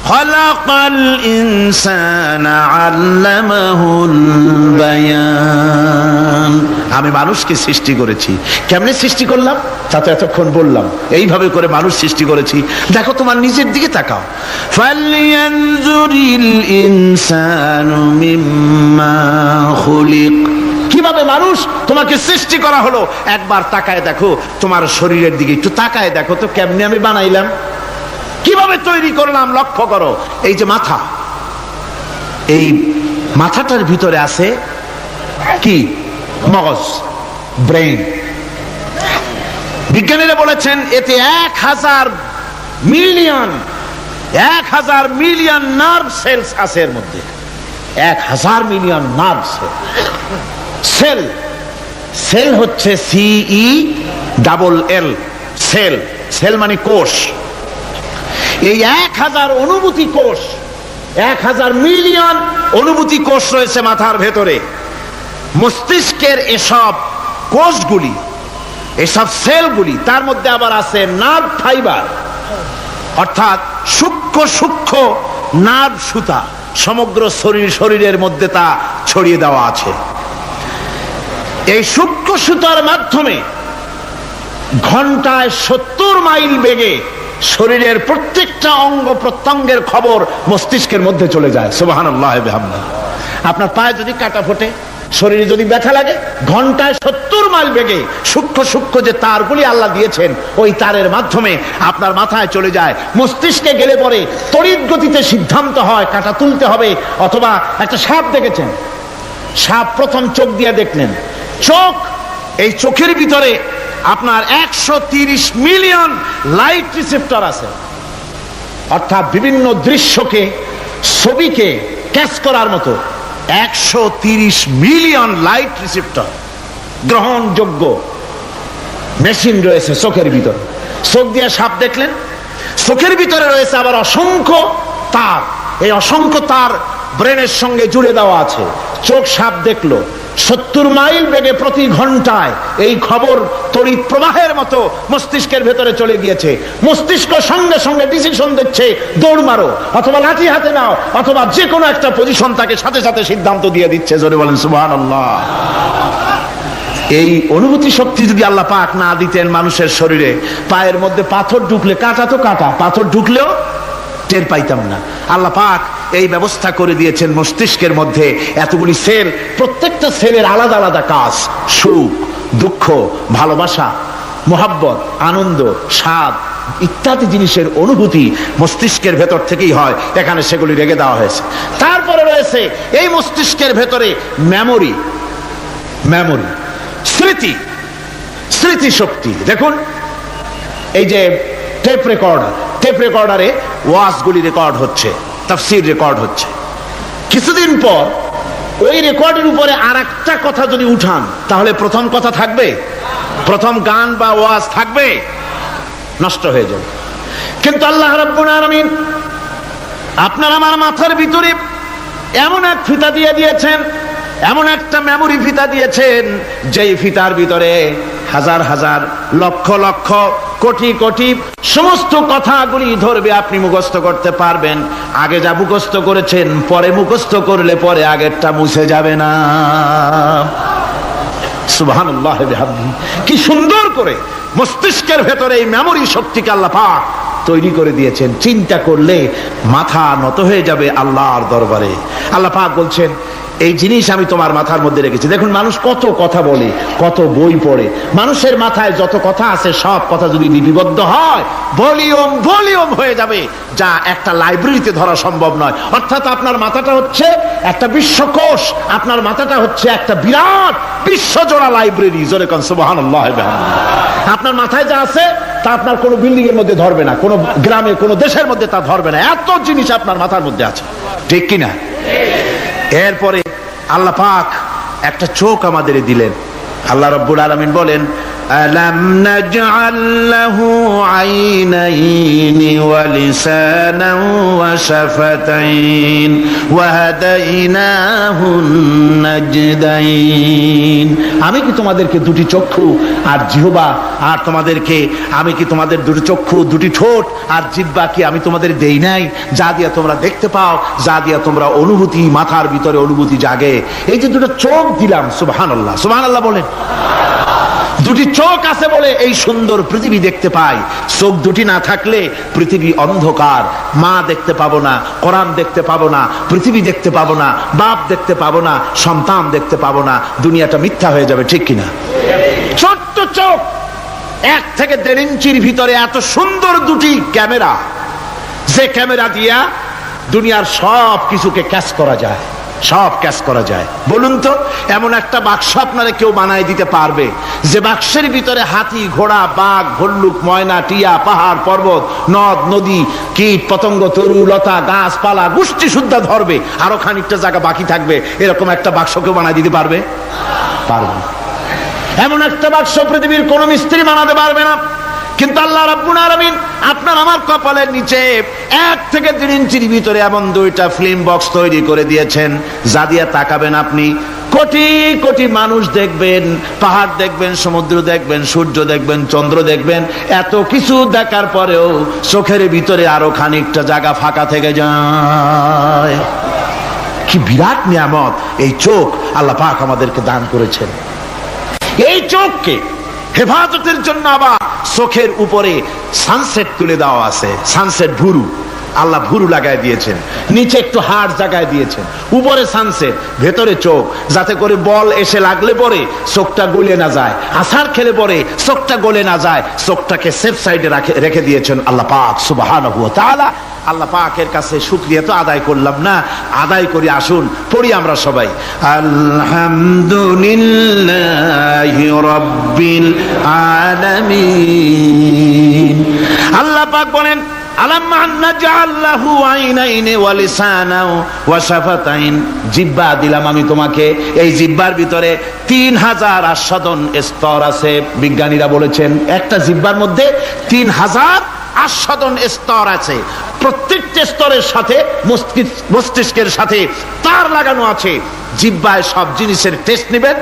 খালাকাল ইনসানা আল্লামাহুল বায়ান। আমি মানুষকে সৃষ্টি করেছি। কেমনে সৃষ্টি করলাম তা তো এতক্ষণ বললাম। এইভাবে করে মানুষ সৃষ্টি করেছি। দেখো, তোমার নিজের দিকে তাকাও। ফালয়ানজুরিল ইনসানু মিম্মা খুলিক। কিভাবে মানুষ তোমাকে সৃষ্টি করা হলো একবার তাকায় দেখো, তোমার শরীরের দিকে একটু তাকায় দেখো তো কেমনে আমি বানাইলাম, কিভাবে তৈরি করলাম। লক্ষ্য করো, এই যে মাথা, এই মাথাটার ভিতরে আছে কি? মগজ, ব্রেন। বিজ্ঞানীরা বলেছেন এতে 1000 মিলিয়ন নার্ভ সেলস আছে এর মধ্যে। 1000 মিলিয়ন নার্ভ সেল। সেল হচ্ছে CELL, সেল। সেল মানে কোষ। এই 1000 অনুভূতি কোষ, 1000 মিলিয়ন অনুভূতি কোষ রয়েছে মাথার ভেতরে। মস্তিষ্কের এসব কোষগুলি, এসব সেলগুলি, তার মধ্যে আবার আছে নার্ভ ফাইবার, অর্থাৎ সূক্ষ্ম সূক্ষ্ম নার্ভ সুতা সমগ্র শরীরের মধ্যে তা ছড়িয়ে দেওয়া আছে। এই সূক্ষ্ম সুতার মাধ্যমে ঘন্টায় 70 মাইল বেগে শরীরের প্রত্যেকটা অঙ্গ প্রত্যঙ্গের খবর মস্তিষ্কের মধ্যে চলে যায়। সুবহানাল্লাহ ওয়া বিহামদিহি। আপনার পায়ে যদি কাটা ফোটে, শরীরে যদি ব্যথা লাগে, ঘন্টায় 70 মাইল বেগে সূক্ষ্ম সূক্ষ্ম যে তারগুলি আল্লাহ দিয়েছেন, ওই তারের মাধ্যমে আপনার মাথায় চলে যায়। মস্তিষ্কে গেলে পরে তড়িৎ গতিতে সিদ্ধান্ত হয় কাটা তুলতে হবে, অথবা একটা সাপ দেখেছেন, সাপ প্রথম চোখ দিয়ে দেখলেন, চোখ, এই চোখের ভিতরে আপনার 130 মিলিয়ন লাইট রিসেপ্টর আছে, অর্থাৎ বিভিন্ন দৃশ্যকে, ছবিকে ক্যাচ করার মতো 130 মিলিয়ন লাইট রিসেপ্টর গ্রহণযোগ্য মেশিন রয়েছে চোখের ভিতরে। চোখ দিয়ে সাপ দেখলেন, চোখের ভিতরে রয়েছে আবার অসংখ্য তার। এই অসংখ্য তার ব্রেনের সঙ্গে জুড়ে দেওয়া আছে। চোখ সাপ দেখলো, 70 মাইল বেগে প্রতি ঘন্টায় এই খবর তড়িৎ প্রবাহের মতো মস্তিষ্কের ভেতরে চলে গিয়েছে। মস্তিষ্ক সঙ্গে সঙ্গে ডিসিশন দিচ্ছে, দৌড় মারো, অথবা লাঠি হাতে নাও, অথবা যে কোনো একটা পজিশন তাকে সাথে সাথে সিদ্ধান্ত দিয়ে দিচ্ছে। জোরে বলেন সুবহানাল্লাহ। এই অনুভূতি শক্তি যদি আল্লাহ পাক না দিতেন মানুষের শরীরে, পায়ের মধ্যে পাথর ঢুকলে, কাটা তো কাটা, পাথর ঢুকলেও টের পাইতাম না। আল্লাহ পাক এই ব্যবস্থা করে দিয়েছেন মস্তিষ্কের মধ্যে এতগুলি সেল, প্রত্যেকটা সেলের আলাদা আলাদা কাজ। সুখ, দুঃখ, ভালোবাসা, মোহাব্বত, আনন্দ, স্বাদ ইত্যাদি জিনিসের অনুভূতি মস্তিষ্কের ভেতর থেকেই হয়। এখানে সেগুলি রেখে দেওয়া হয়েছে। তারপরে রয়েছে এই মস্তিষ্কের ভেতরে মেমোরি, স্মৃতি শক্তি। দেখুন, এই যে টেপ রেকর্ডারে ওয়াজগুলি রেকর্ড হচ্ছে, তাফসীর রেকর্ড হচ্ছে। কিছুদিন পর ওই রেকর্ডের উপরে আরেকটা কথা যদি উঠান, তাহলে প্রথম কথা থাকবে? প্রথম গান বা ওয়াজ থাকবে? নষ্ট হয়ে যাবে। কিন্তু আল্লাহ রাব্বুল আলামিন আপনার আমার মাথার ভিতরে এমন এক ফিতা দিয়ে দিয়েছেন, এমন একটা মেমোরি ফিতা দিয়েছেন, যেই ফিতার ভিতরে হাজার হাজার, লক্ষ লক্ষ, কোটি কোটি সমস্ত কথাগুলি ধরবে, আপনি মুখস্থ করতে পারবেন। আগে যা মুখস্থ করেছেন, পরে মুখস্থ করলে পরে আগেরটা মুছে যাবে না। সুবহানাল্লাহ ওয়া বিহামদিহি। কি সুন্দর করে মস্তিষ্কের ভেতরে এই মেমোরি শক্তিকে আল্লাহ পাক তৈরি করে দিয়েছেন। চিন্তা করলে মাথা নত হয়ে যাবে আল্লাহর দরবারে। আল্লাহ পাক বলছেন, এই জিনিস আমি তোমার মাথার মধ্যে রেখেছি। দেখুন, মানুষ কত কথা বলে, কত বই পড়ে, মানুষের মাথায় যত কথা আছে সব কথা যদি লিপিবদ্ধ হয়, ভলিউম হয়ে যাবে, যা একটা লাইব্রেরিতে ধরা সম্ভব নয়। অর্থাৎ আপনার মাথাটা হচ্ছে একটা বিশ্বকোষ, আপনার মাথাটা হচ্ছে একটা বিরাট বিশ্বজোড়া লাইব্রেরি। জোরে কোন সুবহানাল্লাহ। আপনার মাথায় যা আছে তা আপনার কোনো বিল্ডিং এর মধ্যে ধরবে না, কোনো গ্রামে, কোনো দেশের মধ্যে তা ধরবে না। এত জিনিস আপনার মাথার মধ্যে আছে, ঠিক কিনা? এরপরে আল্লাহ পাক একটা চোখ আমাদের দিলেন। আল্লাহ রাব্বুল আলামিন বলেন, আলাম নাজআল লাহু আইনাইনি ওয়া লিসানান ওয়া শাফাতাইন ওয়া হাদাইনাহুন নাজদাইন। আমি কি তোমাদেরকে দুটি চক্ষু আর জিহ্বা, আর তোমাদেরকে আমি কি তোমাদের দুটি চক্ষু, দুটি ঠোঁট আর জিহ্বা কি আমি তোমাদের দেই নাই, যা দিয়া তোমরা দেখতে পাও, যা দিয়া তোমরা অনুভূতি, মাথার ভিতরে অনুভূতি জাগে। এই যে দুটো চোখ দিলাম, সুবহানাল্লাহ, সুবহানাল্লাহ বলেন। দুটি চোখ আছে বলে এই সুন্দর পৃথিবী দেখতে পাই। চোখ দুটি না থাকলে পৃথিবী অন্ধকার, মা দেখতে পাবো না, কোরআন দেখতে পাবো না, পৃথিবী দেখতে পাবো না, বাপ দেখতে পাবো না, সন্তান দেখতে পাবো না, দুনিয়াটা মিথ্যা হয়ে যাবে, ঠিক কিনা? ছোট্ট চোখ, 1 থেকে 1.5 ইঞ্চির ভিতরে এত সুন্দর দুটি ক্যামেরা, যে ক্যামেরা দিয়া দুনিয়ার সব কিছুকে ক্যাচ করা যায়। সব ক্যাশ করা যায়। বলুন তো, এমন একটা বাক্স আপনারা কেউ বানায় দিতে পারবে যে বাক্সের ভিতরে হাতি, ঘোড়া, বাঘ, ভল্লুক, ময়না, টিয়া, পাহাড়, পর্বত, নদ, নদী, কীট, পতঙ্গ, তরু, লতা, গাছপালা গোষ্ঠী সুদ্ধা ধরবে, আরো খানিকটা জায়গা বাকি থাকবে, এরকম একটা বাক্স কেউ বানায় দিতে পারবে? পারবে না। এমন একটা বাক্স পৃথিবীর কোন মিস্ত্রি বানাতে পারবে না। কিন্তু আল্লাহ রাব্বুল আলামিন আপনার আমার কপালের নিচে 1 থেকে 3 ইঞ্চির ভিতরে এমন 2টা ফিল্ম বক্স তৈরি করে দিয়েছেন, যা দিয়ে তাকাবেন আপনি কোটি কোটি মানুষ দেখবেন, পাহাড় দেখবেন, সমুদ্র দেখবেন, সূর্য দেখবেন, চন্দ্র দেখবেন। এত কিছু দেখার পরেও চোখের ভিতরে আরো খানিকটা জায়গা ফাঁকা থেকে যায়। কি বিরাট নিয়ামত এই চোখ আল্লাহ পাক আমাদেরকে দান করেছেন। এই চোখকে হেফাজতের জন্য আবার চোখের উপরে সানসেট তুলে দেওয়া আছে। সানসেট ভুরু, আল্লাহ ভুরু লাগায় দিয়েছেন, নিচে একটু হাড় জায়গায় দিয়েছেন, উপরে সানসেট, ভেতরে চোখ, যাতে করে বল এসে লাগলে পরে চোখটা গলে না যায়, আছাড় খেলে পরে চোখটা গলে না যায়, চোখটাকে সেফ সাইডে রেখে দিয়েছেন আল্লাহ পাক সুবহানাহু ওয়া তাআলা। আল্লাহ পাকের কাছে শুকরিয়া তো আদায় করলাম না, আদায় করি। আসুন পড়ি আমরা সবাই, আলহামদুলিল্লাহি রাব্বিল আলামিন। আল্লাহ পাক বলেন, আলাম নাজআল লাহু আইনাইনি ওয়া লিসানাও ওয়া শাফাতাইন। জিহ্বা দিলাম আমি তোমাকে, এই জিহ্বার ভিতরে 3000 আস্বাদন স্তর আছে। বিজ্ঞানীরা বলেছেন একটা জিহ্বার মধ্যে 3000 আস্বাদন স্তর আছে। প্রত্যেকটা স্তরের সাথে মস্তিষ্কের সাথে তার লাগানো আছে। জিহ্বায় সব জিনিসের টেস্ট নেবেন,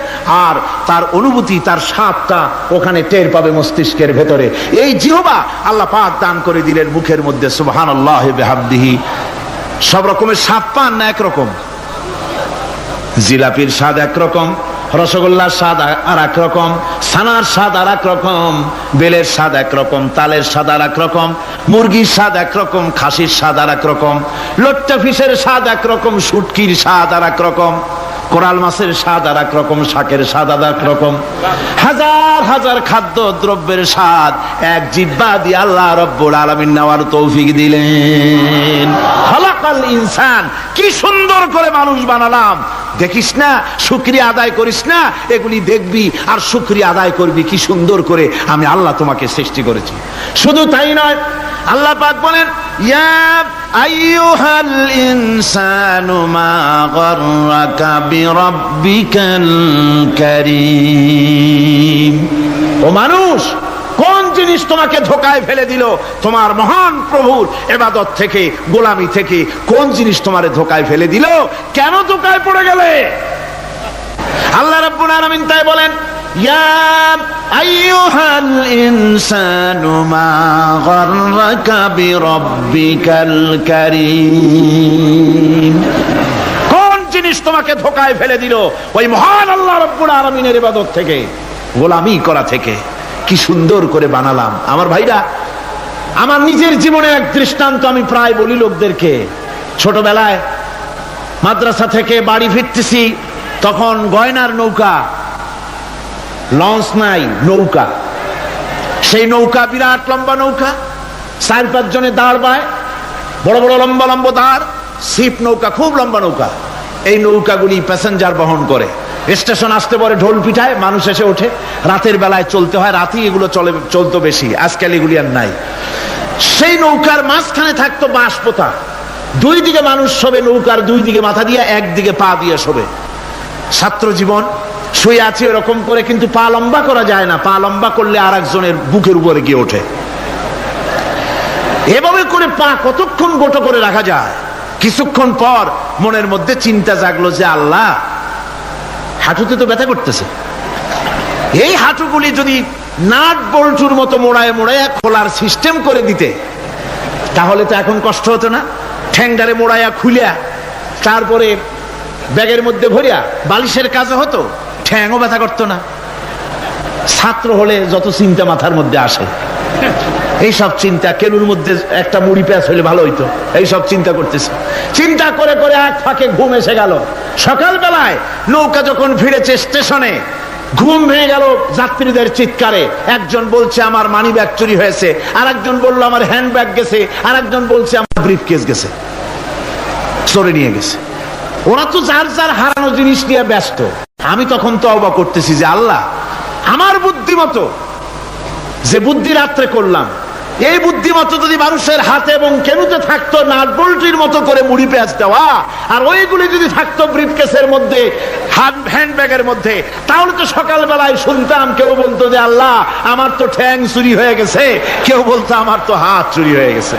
আর তার অনুভূতি, তার স্বাদটা ওখানে টের পাবে মস্তিষ্কের ভেতরে। এই জিহ্বা আল্লাহ পাক দান করে দিলেন মুখের মধ্যে। সুবহানাল্লাহি বিহামদিহি। সব রকমের স্বাদ পান না একরকম? জিলাপির স্বাদ একরকম, রসগোল্লার স্বাদ আর এক রকম, ছানার স্বাদ আর এক রকম, বেলের স্বাদ একরকম, তালের স্বাদ আর এক রকম, মুরগির স্বাদ একরকম, খাসির স্বাদ আর এক রকম, লট্টা ফিশের স্বাদ একরকম, শুটকির স্বাদ আর এক রকম, কোরাল মাছের স্বাদ আর এক রকম, শাকের স্বাদ আর এক রকম। হাজার হাজার খাদ্য দ্রব্যের স্বাদ এক জিহ্বা দিয়ে আল্লাহ রব্বুল আলামিন নেওয়ার তৌফিক দিলেন। খালাকাল ইনসান, কি সুন্দর করে মানুষ বানালাম। দেখিস না, শুকরিয়া আদায় করিস না, এগুলি দেখবি আর শুকরিয়া আদায় করবি কি সুন্দর করে আমি আল্লাহ তোমাকে সৃষ্টি করেছি। শুধু তাই নয়, আল্লাহ পাক বলেন, ইয়া আইয়ুহাল ইনসানু মা গাররাকা বিরাব্বিকাল কারীম। ও মানুষ, কোন জিনিস তোমাকে ধোঁকায় ফেলে দিল তোমার মহান প্রভুর ইবাদত থেকে, গোলামি থেকে? কোন জিনিস তোমারে ধোঁকায় ফেলে দিল? কেন ধোঁকায় পড়ে গেলে? আল্লাহ রাব্বুল আলামিন তাই বলেন, ইয়া আইয়ুহাল ইনসানু মা গাররাকা বিরাব্বিকাল কারীম। কোন জিনিস তোমাকে ধোঁকায় ফেলে দিল ওই মহান আল্লাহ রাব্বুল আলামিনের ইবাদত থেকে, গোলামি করা থেকে? কি সুন্দর করে বানালাম। আমার ভাইরা, আমার নিজের জীবনে এক দৃষ্টান্ত আমি প্রায় বলি লোকদেরকে। ছোটবেলায় মাদ্রাসা থেকে বাড়ি ফিরতেছি, তখন গয়নার নৌকা, লঞ্চ নাই, নৌকা। সেই নৌকা বিরাট লম্বা নৌকা, 4-5 জনে দাঁড় বায়, বড় বড় লম্বা লম্বা দাঁড়, ছিপ নৌকা, খুব লম্বা নৌকা। এই নৌকাগুলি প্যাসেঞ্জার বহন করে। স্টেশন আসতে পরে ঢোল পিঠায়, মানুষ এসে ওঠে। রাতের বেলায় চলতে হয়, রাতেই এগুলো চলতো বেশি, আজকাল এগুলি আর নাই। সেই নৌকার মাঝখানে থাকতো বাঁশ পোতা, 2 দিকে মানুষ শোবে, নৌকার 2 দিকে মাথা দিয়ে, একদিকে পা দিয়ে শোবে। ছাত্র জীবন, শুয়ে আছে এরকম করে, কিন্তু পা লম্বা করা যায় না, পা লম্বা করলে আর একজনের বুকের উপরে গিয়ে ওঠে। এভাবে করে পা কতক্ষণ গোটো করে রাখা যায়? কিছুক্ষণ পর মনের মধ্যে চিন্তা জাগলো যে আল্লাহ, হাঁটুতে তো ব্যথা করতেছে, এই হাঁটুগুলি যদি নাট বল্টুর মতো মোড়ায় মোড়ায় খোলার সিস্টেম করে দিতে, তাহলে তো এখন কষ্ট হতো না। ঠ্যাংডারে মোড়ায়া খুলিয়া তারপরে ব্যাগের মধ্যে ভরিয়া বালিশের কাজে হতো, ঠ্যাংও ব্যথা করতো না। ছাত্র হলে যত চিন্তা মাথার মধ্যে আসে, এইসব চিন্তা, কেলুর মধ্যে একটা মুড়ি পেঁয়াজ হলে ভালো হইতো, এইসব চিন্তা করতেছে। চিন্তা করে করে এক ফাঁকে ঘুম এসে গেল। সকালবেলায় নৌকা যখন ফিরেছে স্টেশনে, ঘুম ভেঙে গেল যাত্রীদের চিৎকারে। একজন বলছে আমার মানি ব্যাগ চুরি হয়েছে, আর একজন বললো আমার হ্যান্ড ব্যাগ গেছে, আর একজন বলছে আমার ব্রিফকেস গেছে, চোরে নিয়ে গেছে। ওরা তো যার যার হারানো জিনিস নিয়ে ব্যস্ত। আমি তখন তওবা করতেছি যে আল্লাহ, আমার বুদ্ধিমতো যে বুদ্ধি রাত্রে করলাম, এই বুদ্ধিমতো যদি মানুষের হাতে এবং কেনুতে থাকতো নাট বল্টির মতো করে মুড়ি পেঁয়াজ দেওয়া, আর ওইগুলি যদি থাকতো ব্রিফকেসের মধ্যে, হ্যান্ডব্যাগের মধ্যে, তাহলে তো সকালবেলায় শুনতাম কেউ বলতো যে আল্লাহ আমার তো ঠ্যাং চুরি হয়ে গেছে, কেউ বলতো আমার তো হাত চুরি হয়ে গেছে।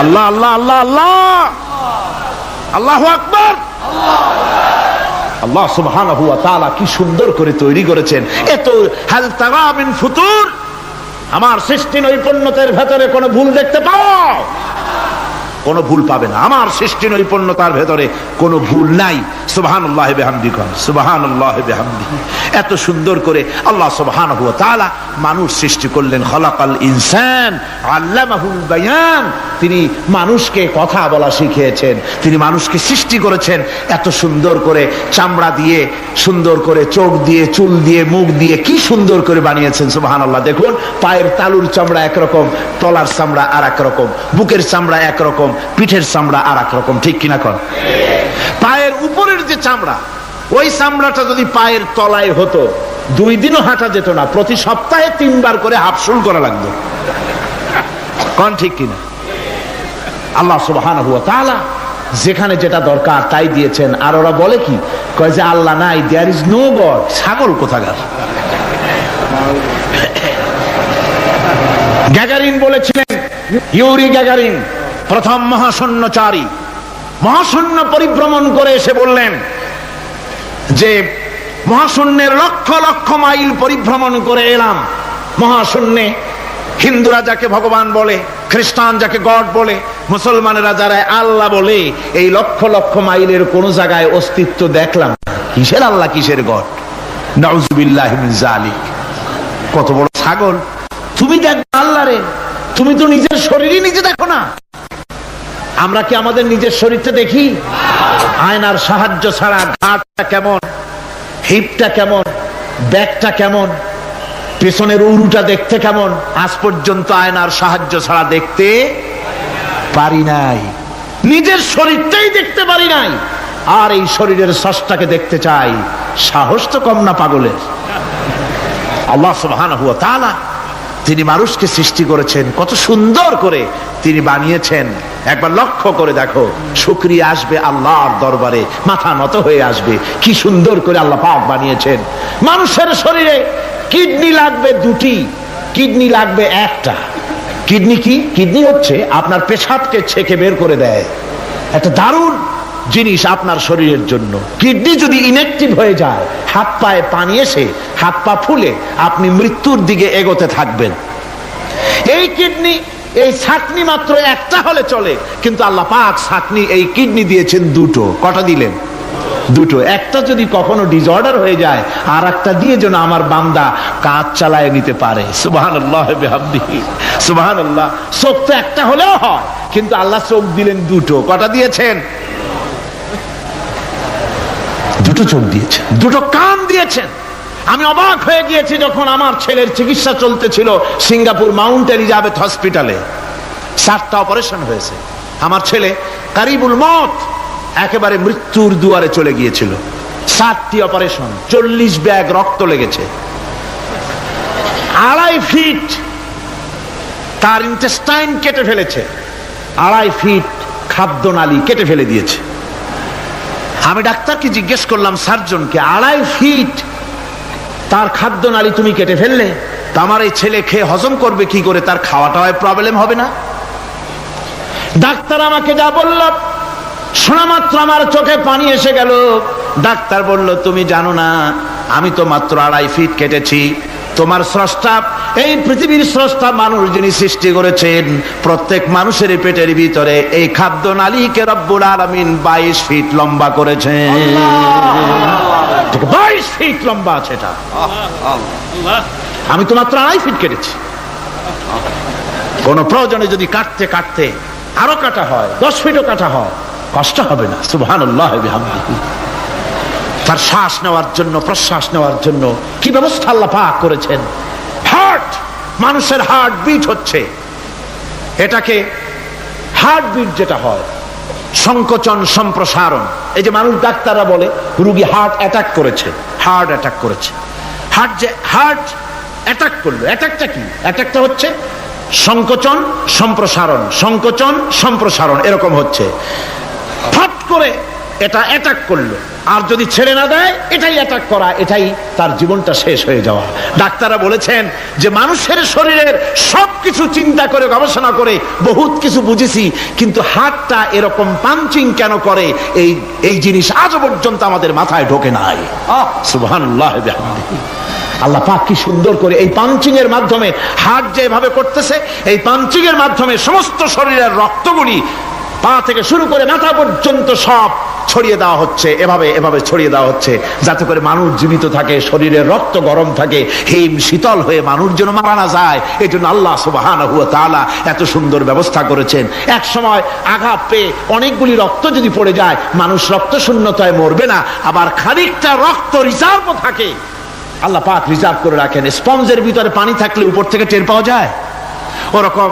আল্লাহ আল্লাহ আল্লাহ আল্লাহ, আল্লাহু আকবার। আল্লাহ সুবহানাহু ওয়া তাআলা কি সুন্দর করে তৈরি করেছেন। এত হাল তারা মিন ফুতুর, আমার সৃষ্টি নৈপুণ্যতার ভেতরে কোনো ভুল দেখতে পাও? কোনো ভুল পাবে না। আমার সৃষ্টি নৈপুণ্যতার ভেতরে কোনো ভুল নাই। সুবহানাল্লাহ বিহামদিহি, সুবহানাল্লাহ বিহামদিহি। এত সুন্দর করে আল্লাহ সুবহানাহু ওয়া তাআলা মানুষ সৃষ্টি করলেন। খলাকাল ইনসান আল্লামাহুল বায়ান, তিনি মানুষকে কথা বলা শিখিয়েছেন, তিনি মানুষকে সৃষ্টি করেছেন এত সুন্দর করে, চামড়া দিয়ে, সুন্দর করে চোখ দিয়ে, চুল দিয়ে, মুখ দিয়ে, কি সুন্দর করে বানিয়েছেন। সুবহানাল্লাহ। দেখুন, পায়ের তালুর চামড়া একরকম, তলার চামড়া আর এক রকম, বুকের চামড়া একরকম, পিঠের চামড়া আর এক রকম, ঠিক কিনা কর? পায়ের উপরের যে চামড়া, ওই চামড়াটা যদি পায়ের তলায় হতো, 2 দিনও হাঁটা যেত না, প্রতি সপ্তাহে 3 বার করে হাফসুল করা লাগতো। কোন ঠিক কিনা? আল্লাহ সুবহানাহু ওয়া তাআলা যেখানে যেটা দরকার তাই দিয়েছেন। আর ওরা বলে কি, কয় যে আল্লাহ নাই, দেয়ার ইজ নো গড। ছাগল কোথাকার। গ্যাগারিন বলেছিলেন, ইউরি গ্যাগারিন প্রথম মহাশূন্যচারী, মহাশূন্য পরিভ্রমণ করে এসে বললেন যে মহাশূন্যের লক্ষ লক্ষ মাইল পরিভ্রমণ করে এলাম। মহাশূন্যে হিন্দুরা যাকে ভগবান বলে, খ্রিস্টান যাকে গড বলে, মুসলমানেরা যারা আল্লাহ বলে, এই লক্ষ লক্ষ মাইলের কোন জায়গায় অস্তিত্ব দেখলাম। কিসের আল্লাহ, কিসের গড? নাউযুবিল্লাহি মিন যালিক। কত বড় ছাগল! তুমি দেখো আল্লাহ রে, তুমি তো নিজের শরীরই নিজে দেখো না। আমরা কি আমাদের নিজের শরীরটা দেখি? আয়নার সাহায্য ছাড়া ঘাটটা কেমন, হিপটা কেমন, ব্যাকটা কেমন, পেছনের উরুটা দেখতে কেমন, আজ পর্যন্ত আয়নার সাহায্য ছাড়া দেখতে পারি নাই। নিজের শরীরটাই দেখতে পারি নাই, আর এই শরীরের স্রষ্টাকে দেখতে চাই। সাহস তো কম না পাগলের। আল্লাহ সুবহানাহু ওয়া তাআলা তিনি মানুষকে সৃষ্টি করেছেন, কত সুন্দর করে তিনি বানিয়েছেন। একবার লক্ষ্য করে দেখো, শুকরিয়া আসবে আল্লাহর দরবারে, মাথা নত হয়ে আসবে। কি সুন্দর করে আল্লাহ পাক বানিয়েছেন। মানুষের শরীরে কিডনি লাগবে 2টি, কিডনি লাগবে 1টা। কিডনি কি? কিডনি হচ্ছে আপনার পেশাবকে ছেঁকে বের করে দেয়, একটা দারুণ জিনিস আপনার শরীরের জন্য। কিডনি যদি ইনঅ্যাক্টিভ হয়ে যায়, হাত পায়ে পানি এসে হাত পা ফুলে আপনি মৃত্যুর দিকে এগোতে থাকবেন। এই কিডনি, এই ছাকনি মাত্র 1টা হলে চলে, কিন্তু আল্লাহ পাক ছাকনি, এই কিডনি দিয়েছেন 2টো। কটা দিলেন? 2টো। একটা যদি কখনো ডিসঅর্ডার হয়ে যায়, আর একটা দিয়ে যেন আমার বান্দা কাজ চালায় নিতে পারে। সুবহানাল্লাহ বিহামদিহি, সুবহানাল্লাহ। চোখ তো একটা হলেও হয়, কিন্তু আল্লাহ চোখ দিলেন 2টো। কটা দিয়েছেন? 2টো চোখ দিয়েছেন, 2টো কান দিয়েছেন। আমি অবাক হয়ে গিয়েছি যখন আমার ছেলের চিকিৎসা চলতেছিল সিঙ্গাপুর মাউন্ট এলিজাবেথ হসপিটালে। 7টা অপারেশন হয়েছে। আমার ছেলে কারিবুল মত, একেবারে মৃত্যুর দুয়ারে চলে গিয়েছিল। 7টি অপারেশন, 40 ব্যাগ রক্ত লেগেছে। 2.5 ফিট তার ইন্টেস্টাইন কেটে ফেলেছে, 2.5 ফিট খাদ্যনালী কেটে ফেলে দিয়েছে। আমি ডাক্তারকে জিজ্ঞেস করলাম, সার্জনকে, 2.5 ফিট তার খাদ্যনালী তুমি কেটে ফেললে, তো আমার এই ছেলে খেয়ে হজম করবে কি করে? তার খাওয়াটা হয় প্রবলেম হবে না? ডাক্তার আমাকে যা বলল, শোনা মাত্র আমার চোখে পানি এসে গেল। ডাক্তার বলল, তুমি জানো না, আমি তো মাত্র 2.5 ফিট কেটেছি। তোমার স্রষ্টা, এই পৃথিবীর স্রষ্টা মানুষ যিনি সৃষ্টি করেছেন, প্রত্যেক মানুষের পেটের ভিতরে এই খাদ্য নালীকে রব্বুল আলামিন 22 ফিট লম্বা করেছেন। 22 ফিট লম্বা আছে এটা। আমি তো মাত্র 2.5 ফিট কেটেছি। কোন প্রয়োজনে যদি কাটতে কাটতে আরো কাটা হয়, 10 ফিটও কাটা হয়, কষ্ট হবে না। সুবহানাল্লাহ বিহামদিহি। তার শ্বাস নেওয়ার জন্য, প্রশ্বাস নেওয়ার জন্য কি ব্যবস্থা আল্লাহ পাক করেছেন। হার্ট, মানুষের হার্ট বিট হচ্ছে, এটাকে হার্ট বিট যেটা হয়, সংকোচন সম্প্রসারণ। এই যে মানুষ, ডাক্তাররা বলে রোগী হার্ট অ্যাটাক করেছে, হার্ট অ্যাটাক করেছে। হার্ট অ্যাটাক করলো, অ্যাটাকটা কি? অ্যাটাকটা হচ্ছে সংকোচন সম্প্রসারণ, সংকোচন সম্প্রসারণ, এরকম হচ্ছে। ফট করে এটা অ্যাটাক করলো, আর যদি ছেড়ে না দেয় এটাই অ্যাটাক করা, এটাই তার জীবনটা শেষ হয়ে যাওয়া। ডাক্তাররা বলেছেন যে মানুষের শরীরের সবকিছু চিন্তা করে গবেষণা করে বহুত কিছু বুঝেছি, কিন্তু হার্টটা এরকম পাঞ্চিং কেন করে এই জিনিস আজও পর্যন্ত আমাদের মাথায় ঢোকে নাই। সুবহানাল্লাহ বিহামদিহি। আল্লাহ পাক কি সুন্দর করে এই পাঞ্চিং এর মাধ্যমে, হার্ট যেভাবে করতেছে, এই পাঞ্চিং এর মাধ্যমে সমস্ত শরীরের রক্তগুলি পা থেকে শুরু করে মাথা পর্যন্ত সব ছড়িয়ে দেওয়া হচ্ছে, এভাবে এভাবে ছড়িয়ে দেওয়া হচ্ছে, যাতে করে মানুষ জীবিত থাকে, শরীরের রক্ত গরম থাকে, হিম শীতল হয়ে মানুষ যেন মারা না যায়। এই জন্য আল্লাহ সুবহানাহু ওয়া তাআলা এত সুন্দর ব্যবস্থা করেছেন। এক সময় আঘাত পেয়ে অনেকগুলি রক্ত যদি পড়ে যায়, মানুষ রক্ত শূন্যতায় মরবে না, আবার খানিকটা রক্ত রিজার্ভ থাকে। আল্লাহ পাক রিজার্ভ করে রাখেন। স্পঞ্জের ভিতরে পানি থাকলে উপর থেকে টের পাওয়া যায়, ওরকম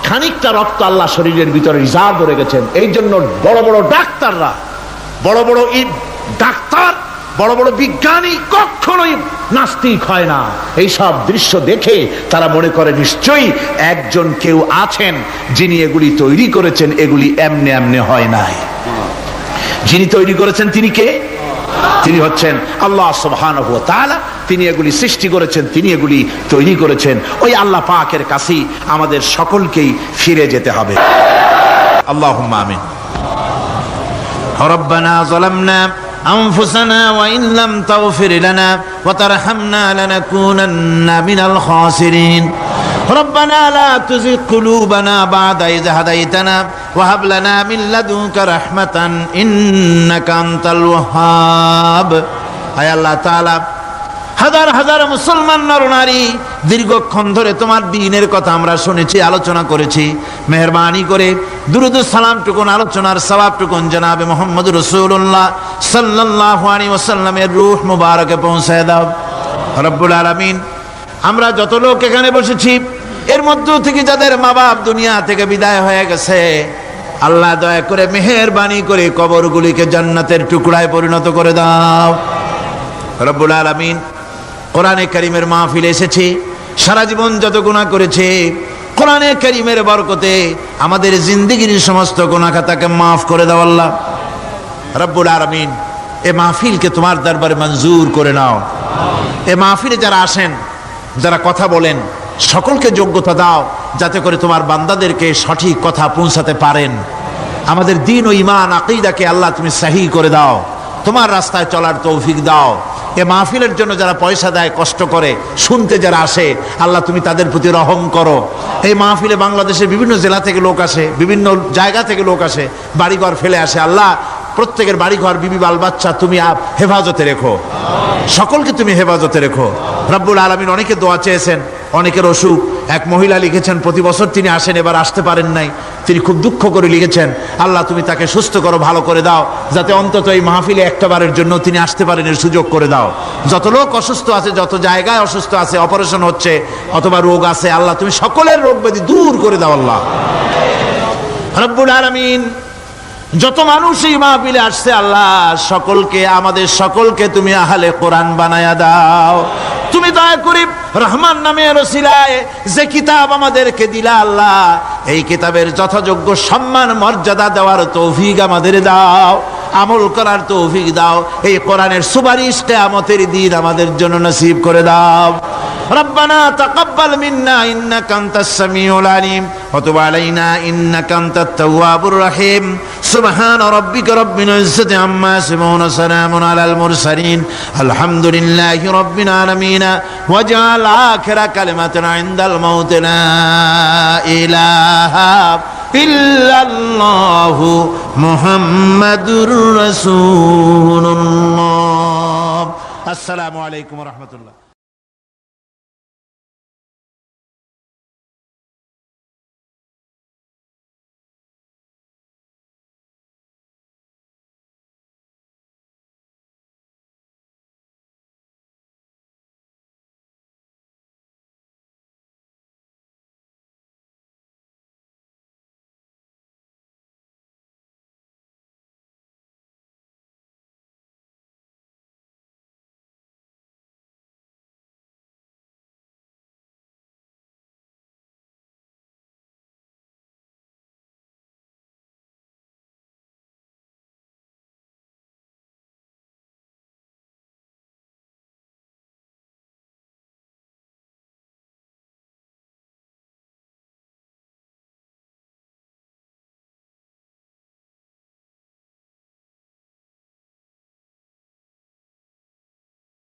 খানিকটা রক্ত আল্লাহ শরীরের ভিতরে রিজার্ভ করে গেছেন। এই জন্য বড় বড় ডাক্তাররা, বড় বড় ডাক্তার, বড় বড় বিজ্ঞানী কখনোই নাস্তিক হয় না। এই সব দৃশ্য দেখে তারা মনে করে নিশ্চয়ই একজন কেউ আছেন যিনি এগুলি তৈরি করেছেন, এগুলি এমনে এমনে হয় নাই। যিনি তৈরি করেছেন তিনি কে? তিনি হচ্ছেন আল্লাহ সুবহানাহু ওয়া তাআলা। তিনি এগুলি সৃষ্টি করেছেন, তিনি এগুলি তৈরি করেছেন। ওই আল্লাহ পাকের কাছেই আমাদের সকলকেই ফিরে যেতে হবে। আল্লাহুম্মা আমিন। রব্বানা যালামনা আনফুসানা ওয়া ইন লাম তাগফির লানা ওয়া তারহামনা লানাকুনান্না মিনাল খাসিরিন। ربنا لا تزغ قلوبنا بعد إذ هديتنا وهب لنا من لدنك رحمة إنك أنت الوهاب। আয় আল্লাহ তাআলা, হাজার হাজার মুসলমান নরনারী দীর্ঘক্ষণ ধরে তোমার দ্বীনের কথা আমরা শুনেছি, আলোচনা করেছি। মেহেরবানি করে দুরূদ ও সালাম টুকুন, আলোচনার সওয়াব টুকুন জনাবে মুহাম্মদ রাসূলুল্লাহ সাল্লাল্লাহু আলাইহি ওয়াসাল্লামের রূহ মুবারকে পৌঁছায় দাও। রব্বুল আলামিন, আমরা যত লোক এখানে বসেছি, এর মধ্য থেকে যাদের মা বাপ দুনিয়া থেকে বিদায় হয়ে গেছে, আল্লাহ দয়া করে মেহেরবানি করে কবরগুলিকে জান্নাতের টুকরায় পরিণত করে দাও। রব্বুল আলামিন, কোরআনে কারীমের মাহফিলে এসেছি, সারা জীবন যত গুনাহ করেছে, কোরআনে কারীমের বরকতে আমাদের জিন্দেগির সমস্ত গুনাহ খাতাকে মাফ করে দাও আল্লাহ। রব্বুল আলামিন, এই মাহফিলকে তোমার দরবারে মঞ্জুর করে নাও। এই মাহফিলে যারা আসেন, যারা কথা বলেন, সকলকে যোগ্যতা দাও যাতে করে তোমার বান্দাদেরকে সঠিক কথা পৌঁছাতে পারেন। আমাদের দ্বীন ও ঈমান আকীদাকে আল্লাহ তুমি সহি করে দাও, তোমার রাস্তায় চলার তৌফিক দাও। এ মাহফিলের জন্য যারা পয়সা দেয়, কষ্ট করে শুনতে যারা আসে, আল্লাহ তুমি তাদের প্রতি রহম করো। এই মাহফিলে বাংলাদেশের বিভিন্ন জেলা থেকে লোক আসে, বিভিন্ন জায়গা থেকে লোক আসে, বাড়িঘর ফেলে আসে। আল্লাহ প্রত্যেকের বাড়িঘর, বিবি বাল বাচ্চা তুমি হেফাজতে রেখো, সকলকে তুমি হেফাজতে রেখো। রব্বুল আলামিন, অনেকে দোয়া চেয়েছেন, অনেকের অসুখ। এক মহিলা লিখেছেন প্রতি বছর তিনি আসেন, এবার আসতে পারেন নাই, তিনি খুব দুঃখ করে লিখেছেন, আল্লাহ তুমি তাকে সুস্থ করো, ভালো করে দাও, যাতে অন্তত এই মাহফিলে একটাবারের জন্য তিনি আসতে পারেন, এর সুযোগ করে দাও। যত লোক অসুস্থ আছে, যত জায়গায় অসুস্থ আছে, অপারেশন হচ্ছে অথবা রোগ আছে, আল্লাহ তুমি সকলের রোগ ব্যাধি দূর করে দাও আল্লাহ। রব্বুল আলামিন, যত মানুষ এই মাহফিলে আসছে, আল্লাহ সকলকে, আমাদের সকলকে তুমি আহলে কোরআন বানায়া দাও। তুমি দয়া করে রহমান নামের ওসিলায় যে কিতাব আমাদেরকে দিলা আল্লাহ, এই কিতাবের যথাযোগ্য সম্মান মর্যাদা দেওয়ার তৌফিক আমাদের দাও, আমল করার তৌফিক দাও। এই কোরআনের সুপারিশ কিয়ামতের দিন আমাদের জন্য নসিব করে দাও। রব্বানা তাকাব্বাল মিন্না ইন্নাকা আনতাস সামিউল আলিম ওয়া তুব আলাইনা ইন্নাকা আনতাত তাওয়াবুর রহিম। সুবহান রাব্বিকা রাব্বিল ইজ্জাতি আম্মা ইয়াসিফুন ওয়া সালামুন আলাল মুরসালিন আলহামদুলিল্লাহি রাব্বিল আলামিন। ওয়াজআল আখিরা কালিমাতিনা ইনদাল মাউত লা ইলাহা ইল্লাল্লাহু মুহাম্মাদুর রাসূলুল্লাহ। আসসালামু আলাইকুম ওয়া রাহমাতুল্লাহ।